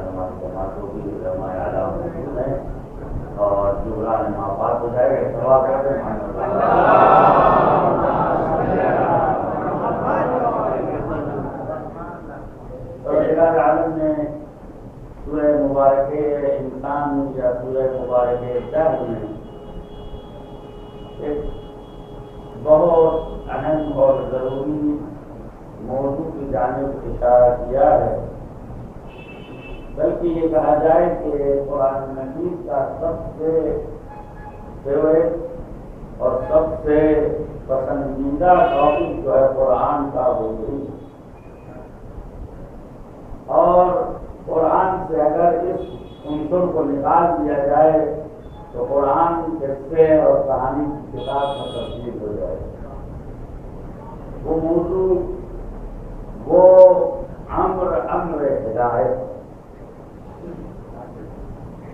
نماز جماعت ہوگی علماء اعلیٰ موجود ہیں دعا کرتے ہیں. پروردگار عالم نے سورہ مبارک انسان یا سورہ مبارک شہر میں ایک بہت اہم اور ضروری موضوع کی جانب اشارہ کیا ہے. بلکہ یہ کہا جائے کہ قرآن مجید کا سب سے فیوریٹ اور سب سے پسندیدہ ٹاپک جو ہے قرآن کا وہ یہی ہے. اور قرآن سے اگر اس عنصر کو نکال دیا جائے تو قرآن قصے اور کہانی کی کتاب میں تبدیل ہو جائے. وہ موضوع وہ امر ہدایت،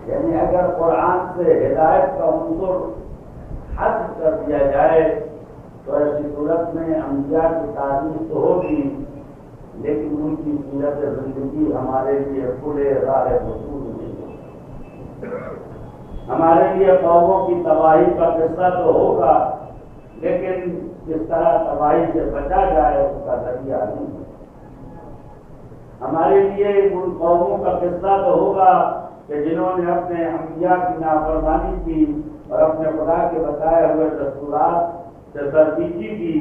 یعنی اگر قرآن سے ہدایت کا عنصر حذف کر دیا جائے تو ایسی صورت میں انبیاء کی تعریف تو ہوگی لیکن ان کی سیرت زندگی ہمارے لیے کھلے راہ وصول نہیں ہوگی. ہمارے لیے قوموں کی تباہی کا قصہ تو ہوگا لیکن جس طرح تباہی سے بچا جائے اس کا ذریعہ نہیں ہے. ہمارے لیے ان قوموں کا قصہ تو ہوگا کہ جنہوں نے اپنے انبیاء کی نافرمانی کی اور اپنے خدا کے بتائے ہوئے دستورات سے سرپیچی کی.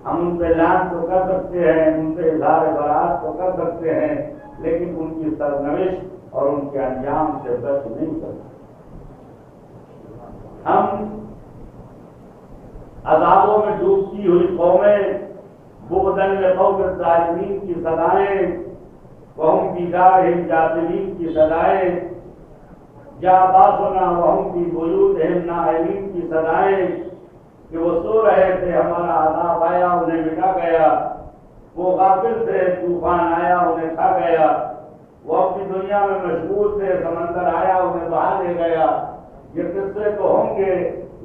ہم ان پہ لعن تو کر سکتے ہیں، ان پہ اظہار برات تو کر سکتے ہیں لیکن ان کی سرنوشت اور ان کے انجام سے بچ نہیں سکتے. ہم عذابوں میں ڈوبتی ہوئی قومیں، بغضاً لقوم الظالمین کی صدائیں، وہم فی دارہم جاثمین کی صدائیں، جا باسنا وہم فی بیوتہم نائمین کی صدائیں کہ وہ سو رہے تھے ہمارا عذاب آیا انہیں مٹا گیا، وہ غافل تھے طوفان آیا انہیں کھا گیا، وہ اپنی دنیا میں مشغول تھے سمندر آیا انہیں بہا لے گیا. یہ قصے تو ہوں گے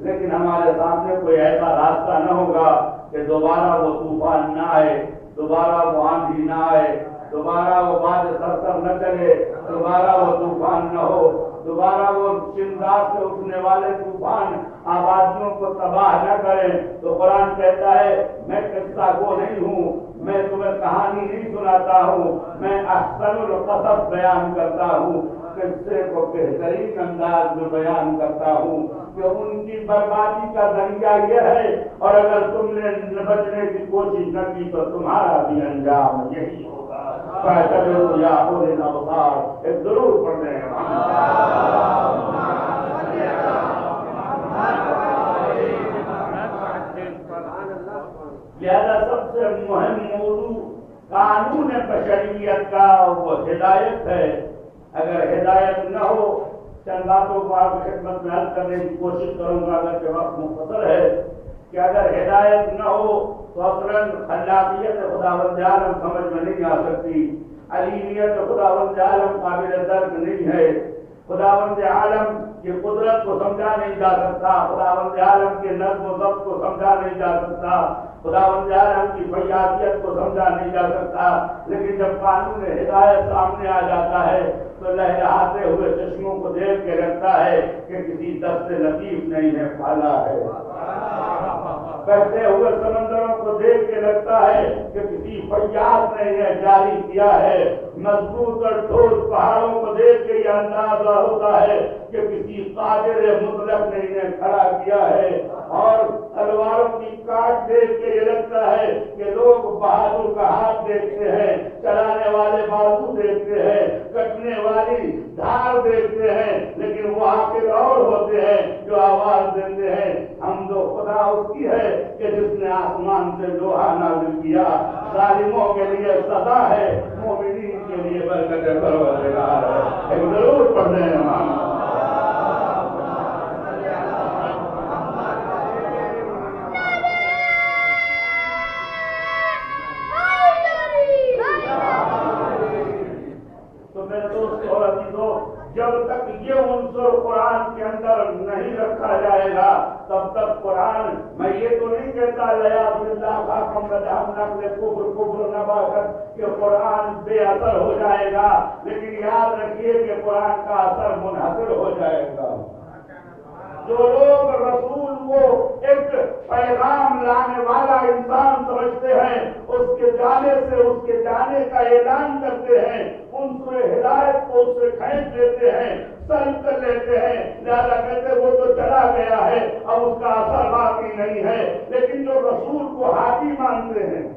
لیکن ہمارے سامنے کوئی ایسا راستہ نہ ہوگا کہ دوبارہ وہ طوفان نہ آئے، دوبارہ وہ آندھی نہ آئے، دوبارہ وہ باد سرسر نہ چلے، دوبارہ وہ طوفان نہ ہو، دوبارہ وہ چنگار سے اٹھنے والے طوفان آبادیوں کو تباہ نہ کریں. تو قرآن کہتا ہے میں قصہ گو نہیں ہوں، میں تمہیں کہانی نہیں سناتا ہوں، میں احسن القصص بیان کرتا ہوں، قصے کو بہترین انداز میں بیان کرتا ہوں کہ ان کی بربادی کا ذریعہ یہ ہے اور اگر تم نے بچنے کی کوشش نہ کی تو تمہارا بھی انجام یہی ہوگا. یا اولي الابصار ایک ضرور پڑھ رہے ہیں. لہذا سب سے مہم موضوع قانون بشریت کا وہ ہدایت ہے. اگر ہدایت نہ ہو، چند باتوں کو آپ کی خدمت میں حل کرنے کی کوشش کروں گا اگرچہ وقت مختصر ہے کہ اگر ہدایت نہ ہو تو اصلاً خلاقیت خداوند عالم سمجھ میں نہیں آ سکتی، علیمیت خداوند عالم قابل درک نہیں ہے، خداوند عالم کی قدرت کو سمجھا نہیں جا سکتا، خداوند عالم کے نظم و ضبط کو سمجھا نہیں جا سکتا، خداوند عالم کی فیاضیت کو سمجھا نہیں جا سکتا. لیکن جب قانون ہدایت سامنے آ جاتا ہے تو لہراتے ہوئے چشموں کو دیکھ کے لگتا ہے کہ کسی دست لطیف نے انہیں پالا ہے، بہتے ہوئے سمندروں کو دیکھ کے لگتا ہے کہ کسی فیاض نے انہیں جاری کیا ہے، مضبوط اور ٹھوس پہاڑوں کو دیکھ کے یہ اندازہ ہوتا ہے کہ کسی قادر مطلق نے انہیں کھڑا کیا ہے، اور تلواروں کی کاٹ دیکھ کے یہ لگتا ہے کہ لوگ بہادر کا ہاتھ دیکھتے ہیں، چلانے والے بازو دیکھتے ہیں، کٹنے والی دھار دیکھتے ہیں، لیکن وہاں کے اور ہوتے ہیں جو آواز دیتے ہیں حمد و خدا اس کی ہے کہ جس نے آسمان سے لوہا نازل کیا. ظالموں کے لیے سزا ہے، مومنین کے لیے برکت پروردگار ہے. ایک ضرور پڑھنے ہیں ہم. جب تک یہ عنصر قرآن کے اندر نہیں رکھا جائے گا تب تک قرآن، میں یہ تو نہیں کہتا لیاذ باللہ خاکم بدہم نقل کفر نباشت کہ قرآن بے اثر ہو جائے گا، لیکن یاد رکھیے کہ قرآن کا اثر منحصر ہو جائے گا. جو لوگ رسول کو ایک پیغام لانے والا انسان سمجھتے ہیں، اس کے جانے سے اس کے جانے کا اعلان کرتے ہیں، عنصر ہدایت کو اس سے کھینچ لیتے ہیں، سلب کر لیتے ہیں، لہذا کہتے ہیں وہ تو چلا گیا ہے، اب اس کا اثر باقی نہیں ہے۔ لیکن جو رسول کو ہادی مانتے ہیں،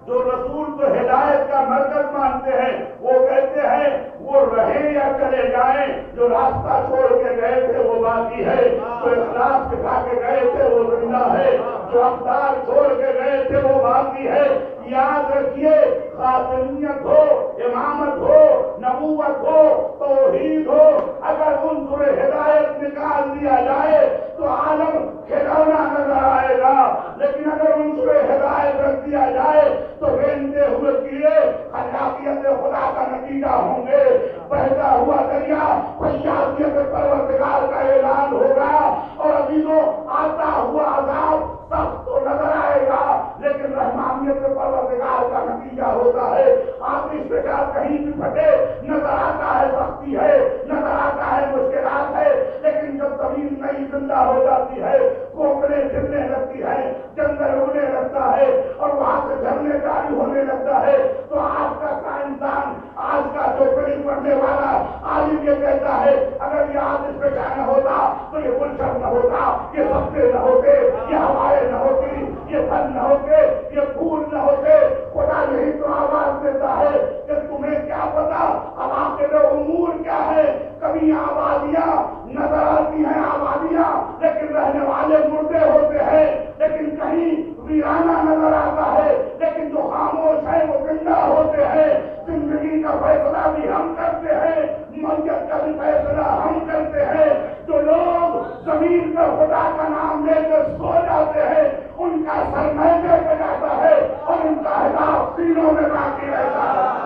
جو رسول کو ہدایت کا مرکز مانتے ہیں، وہ کہتے ہیں وہ رہیں یا چلے جائیں، جو راستہ چھوڑ کے گئے تھے وہ باقی ہے، جو اخلاص دکھا کے گئے تھے وہ زندہ ہے، جو اقدار چھوڑ کے گئے تھے وہ باقی ہے۔ یاد رکھیے، خاتمیت ہو، امامت ہو، نبوت ہو، توحید ہو، اگر عنصر ہدایت نکال دیا جائے تو عالم کھلونا نظر آئے گا، لیکن اگر عنصر ہدایت رکھ دیا جائے تو رینتے ہوئے کیے خلاقیت خدا کا نتیجہ ہوں گے، بہتا ہوا دریا فیاضیت پروردگار کا اعلان ہوگا، اور عزیزوں آتا ہوا عذاب سخت تو نظر آئے گا لیکن رحمانیت پروردگار کا نتیجہ ہوتا ہے۔ آپ اس پہ کہیں بھی پھٹے، نظر آتا ہے سختی ہے، نظر آتا ہے مشکلات ہے، لیکن جب زمین نئی زندہ ہو جاتی ہے، کوکڑیں پھرنے لگتی ہے، جنگل اگنے لگتا ہے اور وہاں سے جھرنے جاری ہونے لگتا ہے، تو آج کا سائنسدان، آج کا جو علم پڑھنے والا عالم یہ کہتا ہے اگر یہ آتش فشاں نہ ہوتا تو یہ گلشن نہ ہوتا، یہ سبزے نہ ہوتے، یہ ہوائیں نہ ہوتی، یہ پھل نہ ہوتے، یہ پھول نہ ہوتے۔ خدا یہی تو آواز دیتا ہے کہ تمہیں کیا پتا عواقب امور کیا ہے۔ کبھی آبادیاں نظر آتی ہیں، آبادیاں لیکن رہنے والے مردے ہوتے ہیں، لیکن کہیں ویرانہ نظر آتا ہے لیکن جو خاموش ہے وہ زندہ ہوتے ہیں۔ زندگی کا فیصلہ بھی ہم کرتے ہیں، میت کا بھی فیصلہ ہم کرتے ہیں۔ جو لوگ زمین پر خدا کا نام لے کر سو جاتے ہیں ان کا سر میدے پہ جاتا ہے اور ان کا حساب سینوں میں باقی رہتا ہے۔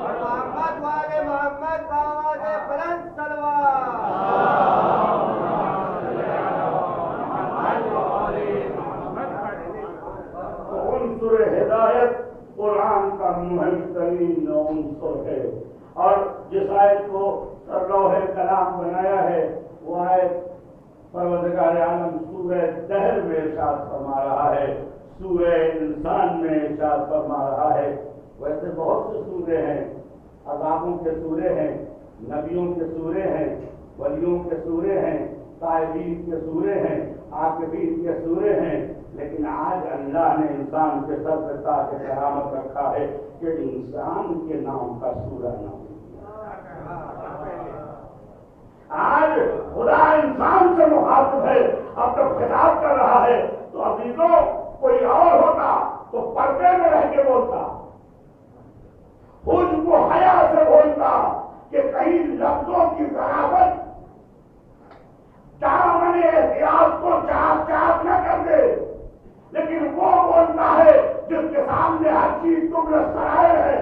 محمد باواز بلند سلوات۔ عنصر ہدایت قرآن کا مہم ترین عنصر ہے، اور جس آیت کو سرلوح کلام بنایا ہے وہ آیت پروردگار عالم سورہ دہر میں ارشاد فرما رہا ہے، سورہ انسان میں ارشاد فرما رہا ہے۔ ویسے بہت سے سورے ہیں، عذابوں کے سورے ہیں، نبیوں کے سورے ہیں، ولیوں کے سورے ہیں، تائبین کے سورے ہیں، عاقبین کے سورے ہیں، لیکن آج اللہ نے انسان کے سر پہ تاج کرامت رکھا ہے کہ انسان کے نام کا سورہ نہ ہو۔ آج خدا انسان سے مخاطب ہے، اب جب خطاب کر رہا ہے تو عزیزوں کوئی اور ہوتا تو پردے میں رہ کے بولتا، خود کو حیا سے بولتا کہ کہیں لفظوں کی ضرابت دامن احتیاط کو چاک چاک نہ کر دے، لیکن وہ بولتا ہے جس کے سامنے ہر چیز تمہیں سرائے ہے،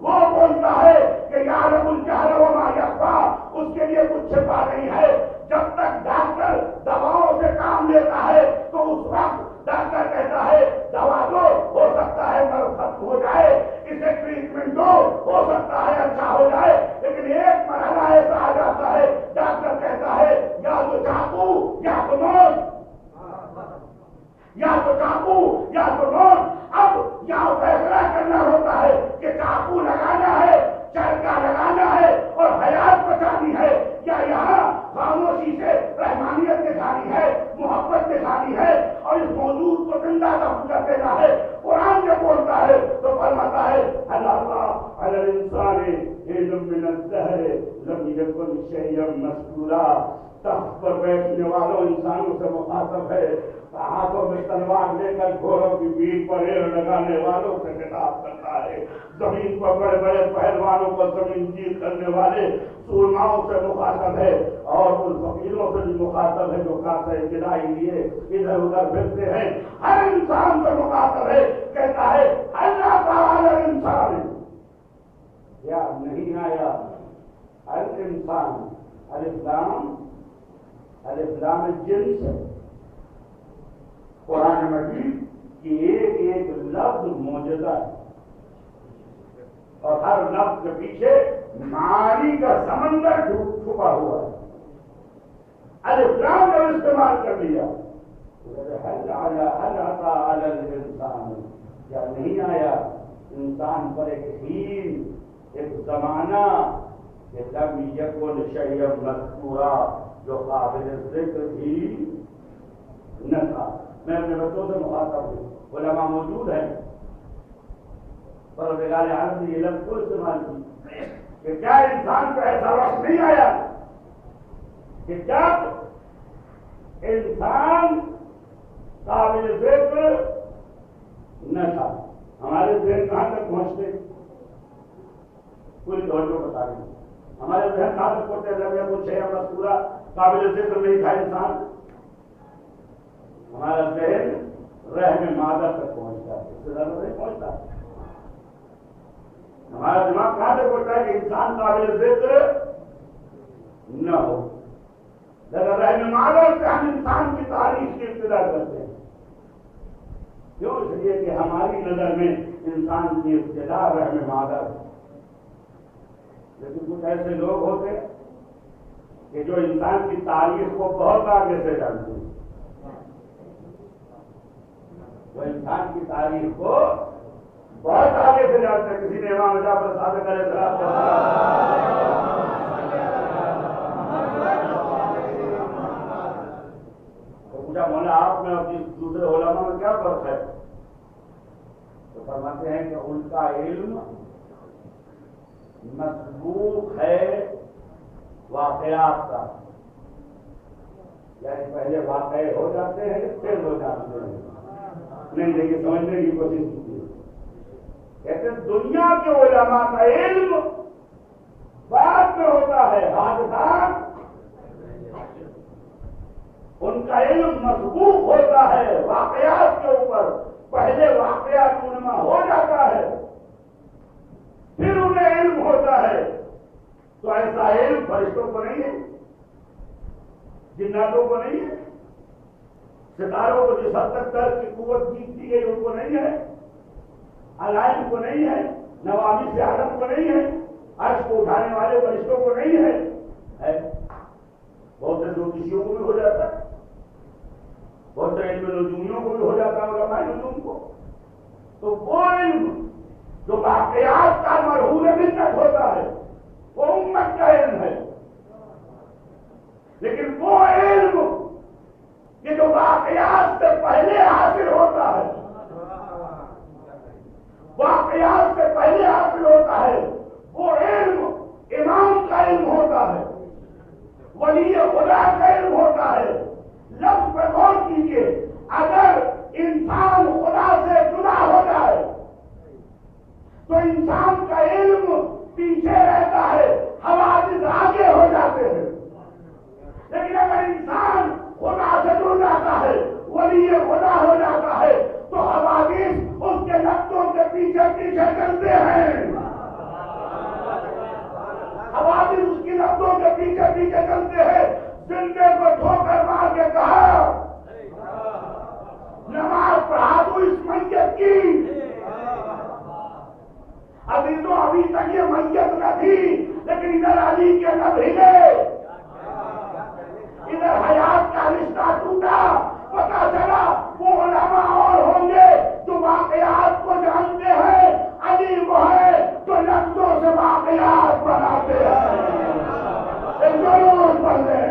وہ بولتا ہے کہ یعلم الجہر وما یخفی، اس کے لیے کچھ چھپا نہیں ہے۔ جب تک ڈاکٹر دواؤں سے کام لیتا ہے تو اس وقت ڈاکٹر کہتا ہے دوا دو، ہو سکتا ہے مرض ختم ہو جائے، اسے ٹریٹمنٹ دو، ہو سکتا ہے اچھا ہو جائے، لیکن ایک مرحلہ ایسا آ جاتا ہے ڈاکٹر کہتا ہے یا تو چاقو یا تو موت، یا تو چاقو یا تو موت۔ اب یہاں فیصلہ کرنا ہوتا ہے کہ چاقو لگانا ہے، چرکا لگانا ہے اور حیات بچانی ہے، یا یہاں خاموشی سے رحمانیت دکھانی ہے، محبت دکھانی ہے اور اس موجود کو زندہ کر دینا ہے۔ قرآن جب بولتا ہے تو فرماتا ہے اللہ علی الانسان حین من الدہر لم یکن شیئا مذکورا، تخت پر بیٹھنے والوں انسانوں سے مخاطب ہے، ہاتھوں میں تلوار لے کر گھوڑوں کی پیٹھ پر ایر لگانے والوں سے خطاب کرتا ہے، زمین پر بڑے بڑے پہلوانوں کو زمین جیت کرنے والے سورماؤں سے مخاطب ہے، اور ان فقیروں سے بھی مخاطب ہے جو کاسے گدائی لیے ادھر ادھر پھرتے ہیں، ہر انسان سے مخاطب ہے، کہتا ہے اللہ تعالی انسان یا نہیں آیا الانسان، الف لام جنس ہے، قرآن مجید کی ایک ایک لفظ معجزہ ہے، اور ہر لفظ کے پیچھے معانی کا سمندر چھپا ہوا ہے. الف لام کا استعمال کر لیا. حل عطا علی الانسان، کیا نہیں آیا انسان پر ایک حین، ایک زمانہ کہ لم یکن شیئا مذکورا، جو قابل ذکر بھی نہ تھا. میں اپنے بچوں سے مخاطب ہوں، علماء موجود ہیں، پروردگار عالم نے یہ لفظ کو استعمال کی کہ کیا انسان کو ایسا وقت نہیں آیا کہ جب انسان قابل ذکر نہ تھا. ہمارے ذہن کہاں تک پہنچتے؟ پوری توجہ بتا رہے ہیں. ہمارے ذہن کہاں تک پہنچتے؟ لم یکن شیئا مذکورا، قابل ذکر نہیں تھا انسان. ہمارا ذہن رحم مادہ تک پہنچتا ہے، اس سے زیادہ نہیں پہنچتا. ہمارا دماغ کہاں تک پہنچتا ہے کہ انسان قابل ذکر نہ ہو. لیکن رحم مادہ سے ہم انسان کی تاریخ کی ابتدا کرتے ہیں. کیوں؟ اس لیے کہ ہماری نظر میں انسان کی ابتدا رحم مادہ ہے. لیکن کچھ ایسے لوگ ہوتے ہیں کہ جو انسان کی تاریخ کو بہت آگے سے جانتے ہیں. وہ انسان کی تاریخ کو بہت آگے سے جانتے ہیں. کسی نے امام جعفر صادق علیہ السلام تو پوچھا مولا آپ میں اور دوسرے علماء میں کیا فرق ہے؟ تو فرماتے ہیں کہ ان کا علم مسبوق ہے واقعات کا، یعنی پہلے واقع ہو جاتے ہیں پھر ہو جاتے ہیں. نہیں دیکھیے سمجھنے کی کوشش کیجیے. کہتے ہیں دنیا کے علماء کا علم بعد میں ہوتا ہے، حادثات ان کا علم مسبوق ہوتا ہے واقعات کے اوپر. پہلے واقعات رونما ہو جاتا ہے پھر انہیں علم ہوتا ہے. تو ایسا علم فرشتوں کو نہیں ہے، جناتوں کو نہیں ہے، ستاروں کو جس حد تک درد کی قوت جیتتی گئی ان کو نہیں ہے، علائم کو نہیں ہے، نوامی سے عالم کو نہیں ہے، عرش کو اٹھانے والے فرشتوں کو نہیں ہے. بہت سے جوتشیوں کو بھی ہو جاتا ہے، بہت سے علم نجومیوں کو بھی ہو جاتا ہے، علماء نجوم کو. تو وہ علم جو واقعات کا مرحول منت ہوتا ہے وہ امت کا علم ہے. لیکن وہ علم کہ جو واقعات سے پہلے حاصل ہوتا ہے، واقعات سے پہلے حاصل ہوتا ہے، وہ علم امام کا علم ہوتا ہے، ولی خدا کا علم ہوتا ہے. لفظ پہ غور کیجیے. اگر انسان خدا سے جدا ہو جائے تو انسان کا علم پیچھے رہتا ہے، حوادث آگے ہو جاتے ہیں. لیکن اگر انسان خدا سے جڑ جاتا ہے، ولی خدا ہو جاتا ہے، تو حوادث اس کے لفظوں کے پیچھے پیچھے چلتے ہیں. حوادث اس کی لفظوں کے پیچھے پیچھے چلتے ہیں. زندے کو ٹھوکر مار کے کہا نماز پڑھا دو اس میت کی. عزیزوں ابھی تک یہ میت نہ تھی، لیکن ادھر علی کے لب ہلے، ادھر حیات کا رشتہ ٹوٹا. پتا چلا وہ علماء اور ہوں گے جو واقعات کو جانتے ہیں، علی وہ ہے جو لفظوں سے واقعات بناتے ہیں. ضرور پڑھ لیں.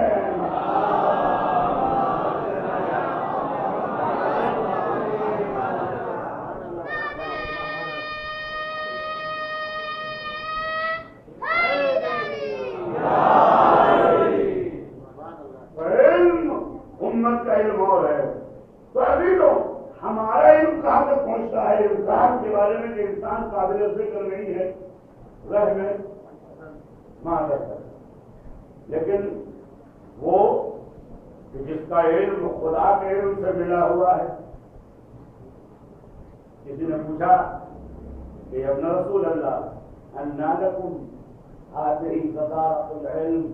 ہمارا علم کہاں تک پہنچتا ہے انسان کے بارے میں کہ انسان قابل ذکر نہیں ہے، رحم مادہ ہے. لیکن وہ جس کا علم خدا کے علم سے ملا ہوا ہے. کسی نے پوچھا کہ ابن رسول اللہ انا لکم هذه صدارۃ العلم،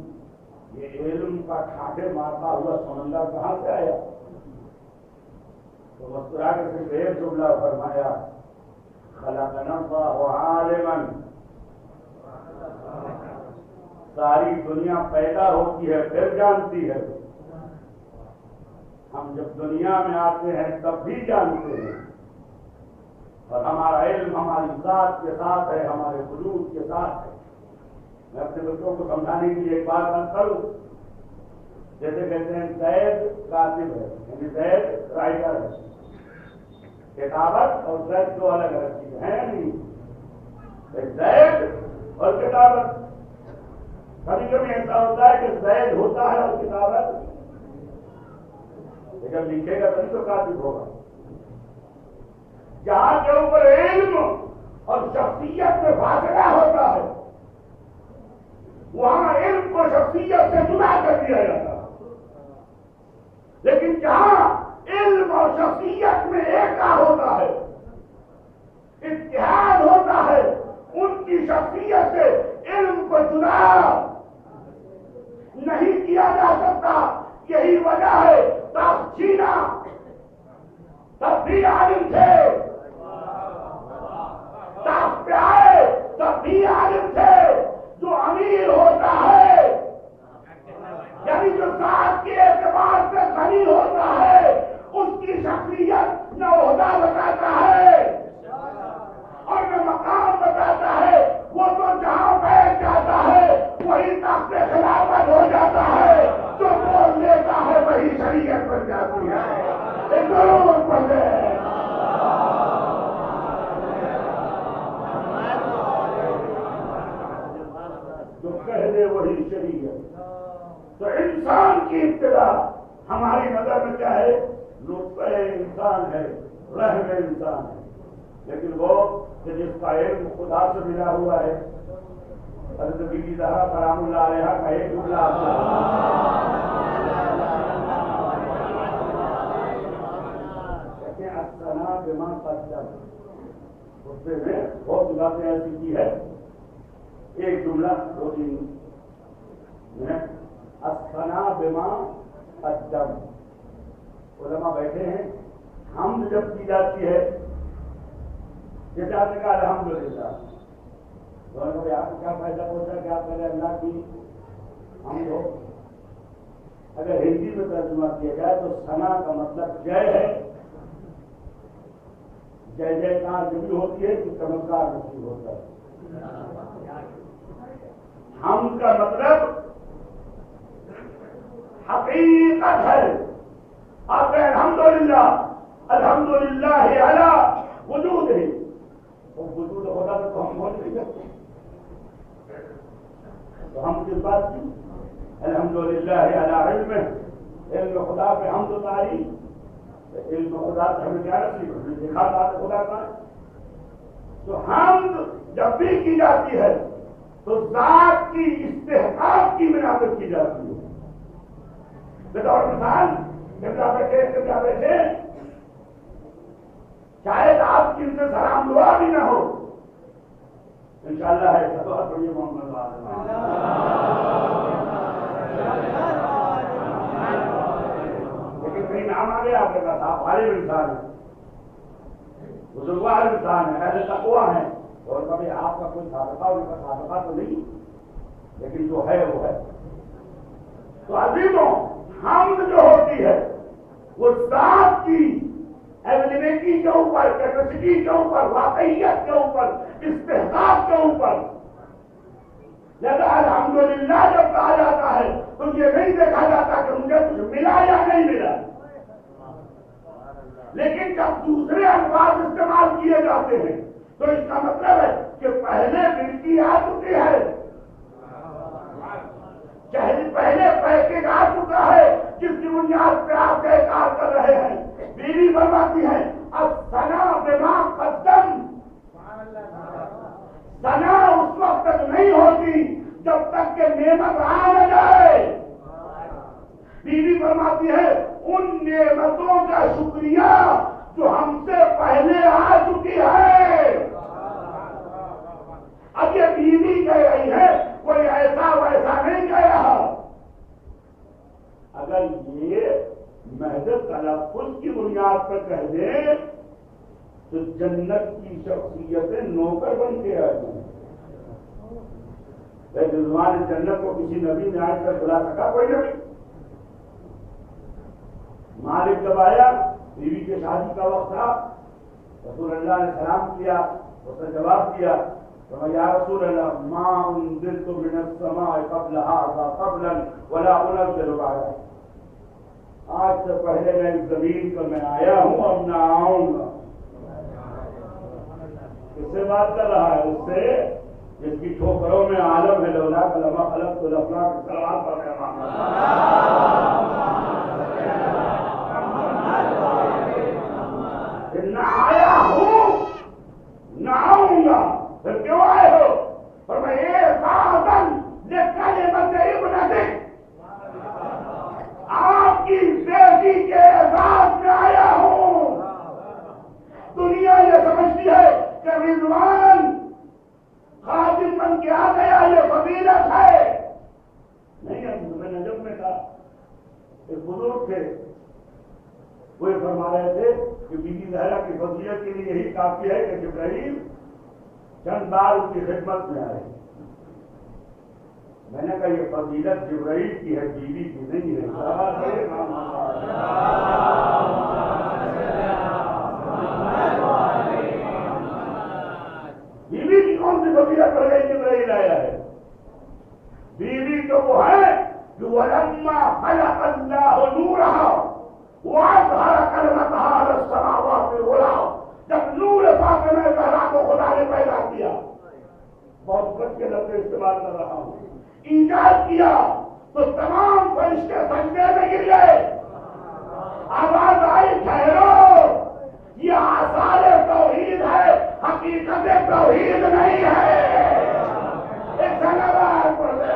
یہ علم کا ٹھاٹھے مارتا ہوا سمندر کہاں سے آیا؟ تو مسکرا کے صرف ایک جملہ فرمایا خلقنا اللہ عالما ساری دنیا پیدا ہوتی ہے پھر جانتی ہے، ہم جب دنیا میں آتے ہیں تب بھی جانتے ہیں، اور ہمارا علم ہماری ذات کے ساتھ ہے، ہمارے وجود کے ساتھ ہے۔ میں اپنے بچوں کو سمجھانے کے لیے ایک بات عرض کروں، جیسے کہتے ہیں زید کاتب ہے، یعنی زید رائٹر ہے، کتابت اور زید دو الگ الگ چیزیں ہیں نہیں، زید اور کتابت۔ کبھی کبھی ایسا ہوتا ہے کہ زید ہوتا ہے اور کتابت، جب لکھے گا تبھی تو کاتب ہوگا۔ جہاں کے اوپر علم اور شخصیت میں فاصلہ ہوتا ہے وہاں علم کو شخصیت سے جدا کر دیا جاتا ہے، لیکن جہاں علم اور شخصیت میں ایکا ہوتا ہے، اتحاد ہوتا ہے، ان کی شخصیت سے علم کو جدا نہیں کیا جا سکتا۔ یہی وجہ ہے تب جینا تب بھی عالم تھے، تب پہ آئے تب بھی عالم تھے۔ جو امیر ہوتا ہے یعنی جو ذات کے اعتبار سے غنی ہوتا ہے، اس کی شخصیت نہ عہدہ بتاتا ہے اور نہ مقام بتاتا ہے، وہ تو جہاں بیٹھ جاتا ہے وہی تخت خلافت ہو جاتا ہے، جو بول لیتا ہے وہی شریعت بن جاتی ہے۔ ایک ضرور پڑھے جو کہہ دے وہی شریعت۔ تو انسان کی ابتدا ہماری نظر میں کیا ہے؟ نطفہ انسان ہے، رحم انسان ہے، لیکن وہ کہ جس کا علم خدا سے ملا ہوا ہے، حضرت بی بی زہرا سلام اللہ علیہا کا ایک جملہ کہتے ہیں الثنا بما قدم، اس میں بہت باتیں ایسی کی ہے، ایک جملہ دو تین الثنا بما قدم۔ علماء بیٹھے ہیں، حمد جب کی جاتی ہے، جیسے آپ نے کہا الحمدللہ، آپ کو کیا فائدہ پہنچا کہ آپ پہلے اللہ کی حمد ہو؟ اگر ہندی میں ترجمہ کیا جائے تو ثنا کا مطلب جے ہے، جے جے کار جو بھی ہوتی ہے تو چمتکار نصیب ہوتا ہے۔ حمد کا مطلب حقیقت ہے۔ آپ کہیں الحمدللہ، الحمدللہ علی وجود ہے، وہ وجود خدا تو ہم بول نہیں سکتے، تو ہم کس بات کی؟ الحمدللہ علی علم، علم خدا پہ حمد و تعریف، علم خدا سے ہمیں کیا نصیب ہے؟ دیکھا ذات خدا کا۔ تو حمد جب بھی کی جاتی ہے تو ذات کی استحقاق کی بنا پر کی جاتی ہے۔ بطور مثال قبلہ بیٹھے شاید آپ کی ان سے سلام دعا بھی نہ ہو، انشاءاللہ ہے بہت بڑی محمد لیکن کہیں نام آ گیا آپ کے پاس، آپ غالب انسان ہیں، بزرگوار انسان ہیں، اہل تقویٰ ہیں، اور کبھی آپ کا کوئی سابقہ ان کا سابقہ تو نہیں، لیکن جو ہے وہ ہے۔ تو عزیزوں، حمد جو ہوتی ہے وہ ذات کی ایبیلٹی کے اوپر، کیپیسٹی کے اوپر، واقعیت کے اوپر، استحقاق کے اوپر۔ لہذا الحمدللہ جب کہا جاتا ہے تو یہ نہیں دیکھا جاتا کہ مجھے کچھ ملا یا نہیں ملا، لیکن جب دوسرے الفاظ استعمال کیے جاتے ہیں تو اس کا مطلب ہے کہ پہلے ملکی آ چکی ہے، پہلے پیکیج آ چکا ہے، جس کی بنیاد پہ آپ طے کار کر رہے ہیں۔ بیوی فرماتی ہے الثنا بما قدم، ثنا اس وقت تک نہیں ہوتی جب تک کہ نعمت آ نہ جائے۔ بیوی فرماتی ہے ان نعمتوں کا شکریہ جو ہم سے پہلے آ چکی ہے۔ اب یہ بیوی کہہ رہی ہے، کوئی ایسا ویسا نہیں کہہ رہا۔ اگر یہ محض تلفظ کی بنیاد پر کہہ دے تو جنت کی شخصیتیں نوکر بن کے آ جائیں۔ رضوان جنت کو کسی نبی نے آج تک بلا سکا؟ کوئی نبی؟ مالک جب آیا، بیوی کے شادی کا وقت تھا، رسول اللہ نے سلام کیا، اس نے جواب دیا تو یا رسول اللہ ما انزلت من السماء قبل هذا قبلا ولا انزل بعد، آج سے پہلے میں اس زمین پر میں آیا ہوں اور نہ آؤں گا۔ کس سے بات کر رہا ہے؟ اس سے جس کی ٹھوکروں میں عالم ہے، لولا کلمہ خلق تو لفظ سلام پر مہمان، نہ آیا ہوں نہ آؤں گا۔ پھر کیوں آئے ہو؟ فرمایا اعزازاً لکلمۃ ابنتک، آپ کی بیٹی کے اعزاز میں آیا ہوں۔ دنیا یہ سمجھتی ہے کہ رضوان خادم بن کے آ گیا، یہ فضیلت ہے۔ نہیں، میں نجف میں تھا، ایک بزرگ تھے، وہ یہ فرما رہے تھے کہ بی بی زہرا کی فضیلت کے لیے یہی کافی ہے کہ جبرائیل چند بار ان کی خدمت میں آئے۔ میں نے کہا یہ فضیلت جبرائیل کی ہے، بیوی کی نہیں ہے۔ بیوی کی کون سی فضیلت پڑ گئی؟ جبرائیل آیا ہے۔ بیوی تو وہ ہے جو وَلَمَّا خَلَقَ اللَّهُ نُورَهَا وَأَظْهَرَ كَلِمَتَهَا عَلَى السَّمَاوَاتِ وَالْأَرْضِ، جب نور فاطمہ زہرا کو خدا نے پیدا کیا، بہت بچ کے لفظ استعمال کر رہا ہوں، ایجاد کیا تو تمام فرشتے سجدے میں گر گئے۔ آواز آئی ٹھہرو، یہ آثار توحید ہے، حقیقت توحید نہیں ہے۔ ایک سنوار پڑھ دے۔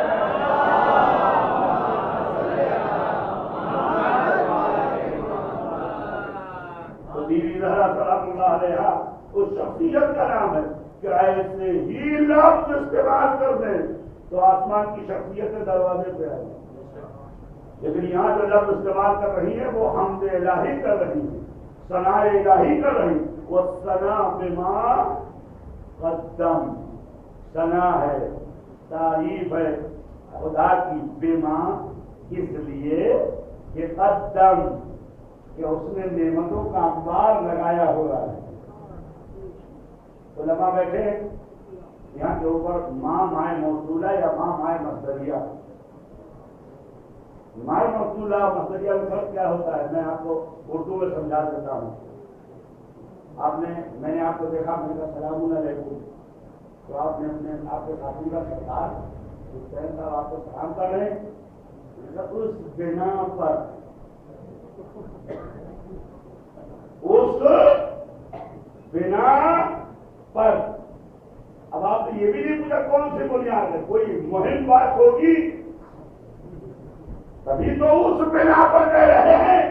بیوی زہرا سلام اللہ علیہا اس شخصیت کا نام ہے کہ ایسے ہی لفظ استعمال کر دیں تو آسمان کی شخصیت دروازے پہ آئے، لیکن یہاں جو لفظ استعمال کر رہی ہے وہ حمد الہی کر رہی ہے، ثناء الہی کر رہی، وہ ثنا بما قدم، ثنا ہے، تعریف ہے خدا کی، بما اس لیے کہ قدم کہ اس نے نعمتوں کا انبار لگایا ہوا ہے۔ علماء بیٹھے یہاں کے اوپر ماں مائے موصولہ یا ماں مائے مصدریہ، مائے موصولہ مصدریہ میں فرق کیا ہوتا ہے میں آپ کو اردو میں سمجھا دیتا ہوں۔ میں نے آپ کو دیکھا، میں نے کہا سلام علیکم، تو آپ نے آپ کے ساتھی کا سردار حسین صاحب آپ کو سلام کر رہے ہیں، اس بنا پر، اس بنا پر۔ اب آپ نے یہ بھی نہیں پوچھا کون سی بنیاد ہے، کوئی مہم بات ہوگی تبھی تو اس بنا پر کہہ رہے ہیں،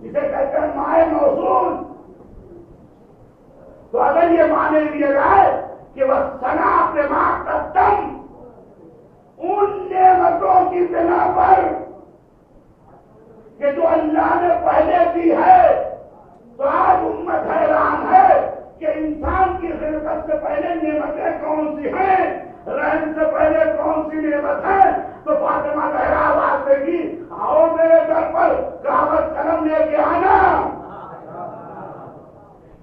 جسے کہتے ہیں مائے موصول۔ تو اگر یہ مانے لیا جائے کہ وہ ثنا بما قدم، ان نعمتوں کی بنا پر کہ جو اللہ نے پہلے دی ہے، تو آج امت حیران ہے کہ انسان کی خلقت سے پہلے نعمتیں کون سی ہیں، رحم سے پہلے کون سی نعمت ہے؟ تو فاطمہ زہرا آواز دے گی، آؤ میرے در پر کاغذ قلم لے کے آنا،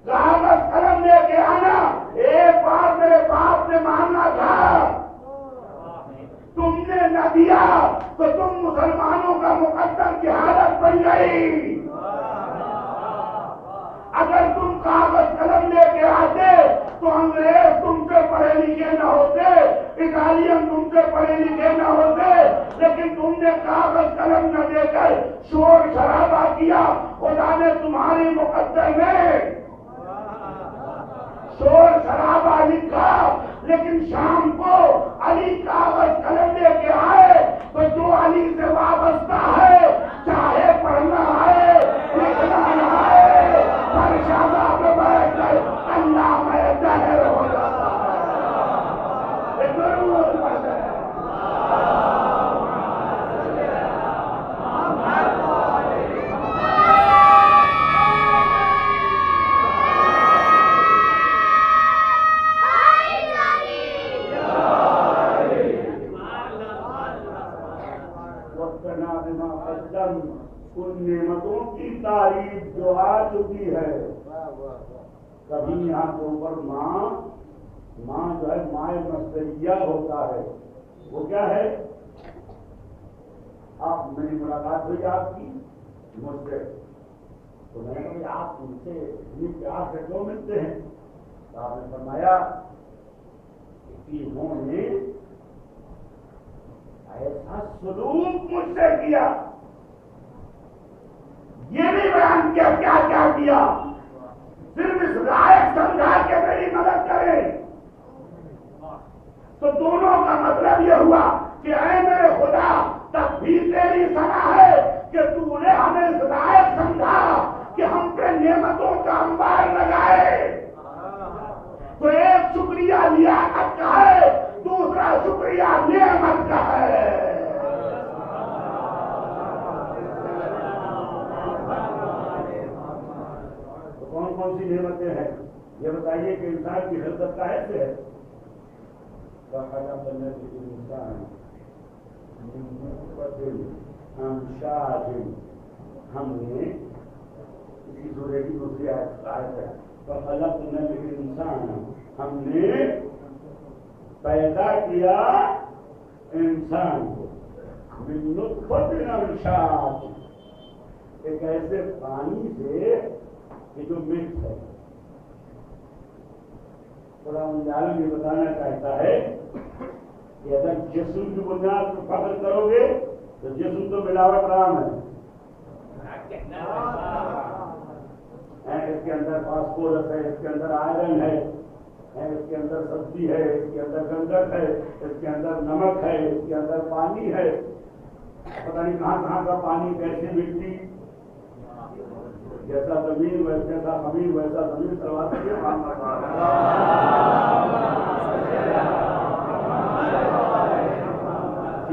کاغذ قلم لے کے آنا۔ ایک بار میرے باپ نے ماننا تھا، تم نے نہ دیا تو تم مسلمانوں کا مقدر کی حالت بن گئی۔ اگر تم کاغذ قلم لے کے آتے تو انگریز تم سے پڑھے لکھے نہ ہوتے، اٹالین تم سے پڑھے لکھے نہ ہوتے، لیکن تم نے کاغذ قلم نہ دے کر شور شرابہ کیا۔ خدا نے تمہاری مقدر میں شور شرابہ لکھا، لیکن شام کو علی کاغذ قلم لے کے آئے تو جو علی سے وابستہ ہے، چاہے پڑھنا ہے لکھنا نہ ہے، ہر شادہ پہ بیٹھ کر اللہ میں ظاہر ہو جاتا ہے۔ ضرور پڑھتے ہیں۔ بما قدم، ان نعمتوں کی تعریف جو آ چکی ہے. کبھی یہاں کے اوپر ماں جو ہے مائے مصدریہ ہوتا ہے. وہ کیا ہے؟ آپ میری ملاقات ہوئی آپ کی مجھ سے، تو میں نے کہا آپ مجھ سے اتنی پیار سے کیوں ملتے ہیں؟ تو آپ نے فرمایا کہ انہوں نے ایسا سلوک مجھ سے کیا، یہ بھی بیان کیا کیا کیا کیا، صرف اس لائق سمجھا کہ میری مدد کرے. تو دونوں کا مطلب یہ ہوا کہ اے میرے خدا، تب بھی تیری ثنا ہے کہ تو نے ہمیں اس لائق سمجھا کہ ہم پہ نعمتوں کا انبار لگائے. تو ایک شکریہ لیاقت کا ہے، دوسرا شکریہ نعمت کا ہے. تو کون کون سی نعمتیں ہیں یہ بتائیے کہ انسان کی خلقت کا ہے سے ہے. فخلق الإنسان من نطفة أمشاج، ہم نے اسی سورہ کی دوسری آیت ہے فخلقنا الإنسان، ہم نے پیدا کیا انسان کو من نطفة أمشاج، ایک ایسے پانی سے کہ جو مکس ہے. قرآن عالم یہ بتانا چاہتا ہے کہ اگر جسم کی بنیاد پر فخر کرو گے تو جسم تو ملاوٹ رام ہے. اس کے اندر فاسفورس ہے، اس کے اندر آئرن ہے، اس کے اندر سبزی ہے، اس کے اندر گندک ہے، اس کے اندر نمک ہے، اس کے اندر پانی ہے. پتہ نہیں کہاں کہاں کا پانی، کیسی مٹی، جیسا زمین ویسا خمیر ویسا زمین کرواتے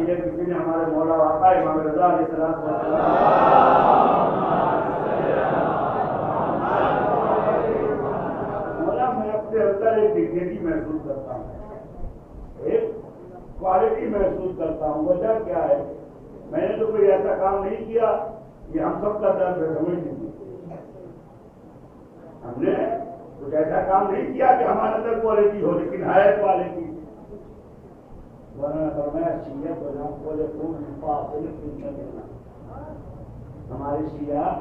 کسی نے ہمارے مولا آقا امام رضا علیہ السلام مولا، میں اپنے اندر ایک ڈگنیٹی محسوس کرتا ہوں، ایک کوالٹی محسوس کرتا ہوں. وجہ کیا ہے؟ میں نے تو کوئی ایسا کام نہیں کیا، یہ ہم سب کا درد ہے، سمجھ لیجیے. ہم نے کچھ ایسا کام نہیں کیا کہ ہمارے اندر کوالٹی ہو، لیکن ہے کوالٹی. ہمارے شیعہ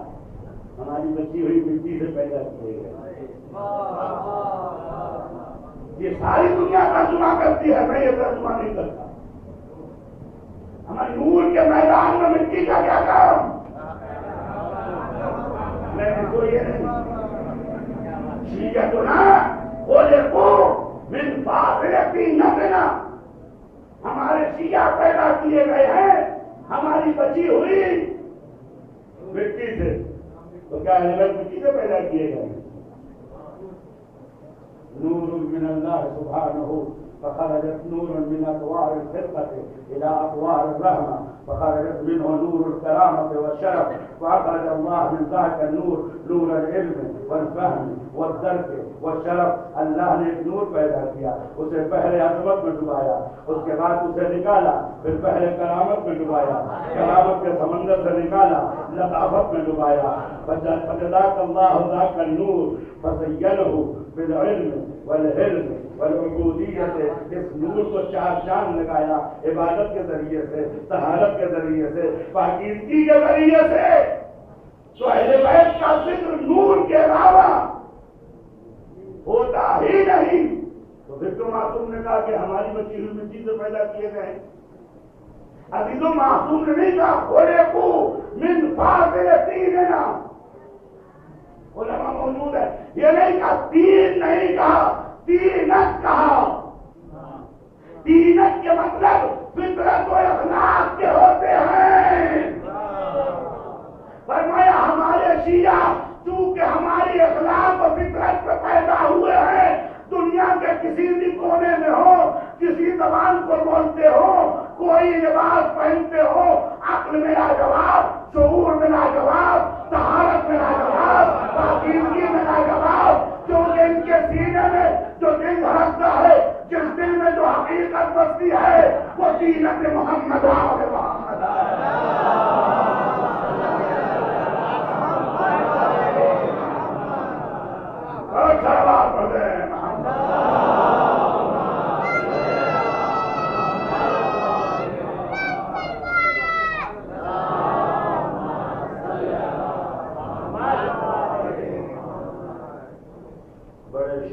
ہماری بچی ہوئی مٹی سے پیدا کیے گئے. یہ ساری دنیا ترجمہ کرتی ہے، میں یہ ترجمہ نہیں کرتا. ہمارے نور کے میدان میں مٹی کا کیا کام؟ میں کو یہ نہیں شیعتنا خلقوا من فاضلۃ نبنا، ہمارے شیعہ پیدا کیے گئے ہیں ہماری بچی ہوئی مٹی سے. تو کیا مٹی سے پیدا کیے گئے؟ نور من اللہ سبحانہ فخرجت نورا من اطوار الخلقة الى اطوار الرحمة، فخرجت منه نور الكرامة والشرف، فأخرج الله من ذاك النور نور العلم والفهم والدرك والشرف. اللہ نے ایک نور پیدا کیا، اسے پہلے عظمت میں ڈبایا، اس کے بعد اسے نکالا، پھر پہلے کرامت میں ڈبایا، کرامت کے سمندر سے نکالا، لطافت میں ڈبایا. فجزاک اللہ ذاک النور فزینہ بالعلم والعلم والعبودیت. اس نور کو چار چاند لگایا، عبادت کے ذریعے سے، طہارت کے ذریعے سے، پاکیزگی کے ذریعے سے. تو اہل بیت کا ذکر نور کے علاوہ ہوتا ہی نہیں. تو پھر تو معصوم نے کہا کہ ہماری بچی ہوئی مٹی سے پیدا کیے گئے. ابھی تو معصوم نے نہیں کہا خلقوا من فاضلۃ نبنا. علماء موجود ہے، یہ نہیں کہا تین، نہیں کہا تینت کہا. تینت کے مطلب فطرت و اخلاق کے ہوتے ہیں. فرمایا ہمارے شیعہ چونکہ ہماری اخلاق و فطرت پہ پیدا ہوئے ہیں، دنیا کے کسی بھی کونے میں ہو، کسی زبان کو بولتے ہو، کوئی لباس پہنتے ہو، عقل میں لاجواب، شعور میں لاجواب، طہارت میں لاجواب، پاکیزگی میں لاجواب. کیونکہ ان کے سینے میں جو دل دھڑکتا ہے، جس دل میں جو جو حقیقت بستی ہے وہ دینت محمد آل محمد اور صلوات پڑھ دیں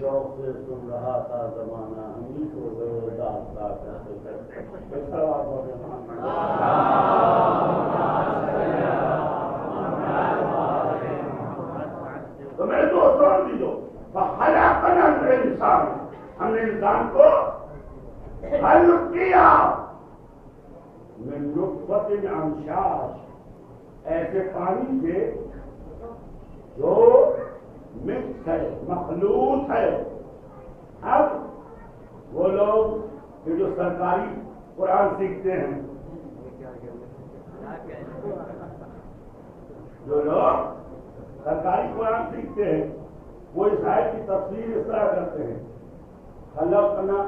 شوق سے سن رہا تھا زمانہ ہمیں کو داستہ کرتے کرتے تو میرے دوستوں دیجو خلقنا الانسان ہم نے انسان کو خلق کیا من نطفۃ امشاج ایسے پانی سے جو مکس ہے مخلوط ہے. اب وہ لوگ جو سرکاری قرآن سیکھتے ہیں جو لوگ سرکاری قرآن سیکھتے ہیں وہ اس آیت کی تفسیر اس طرح کرتے ہیں خلقنا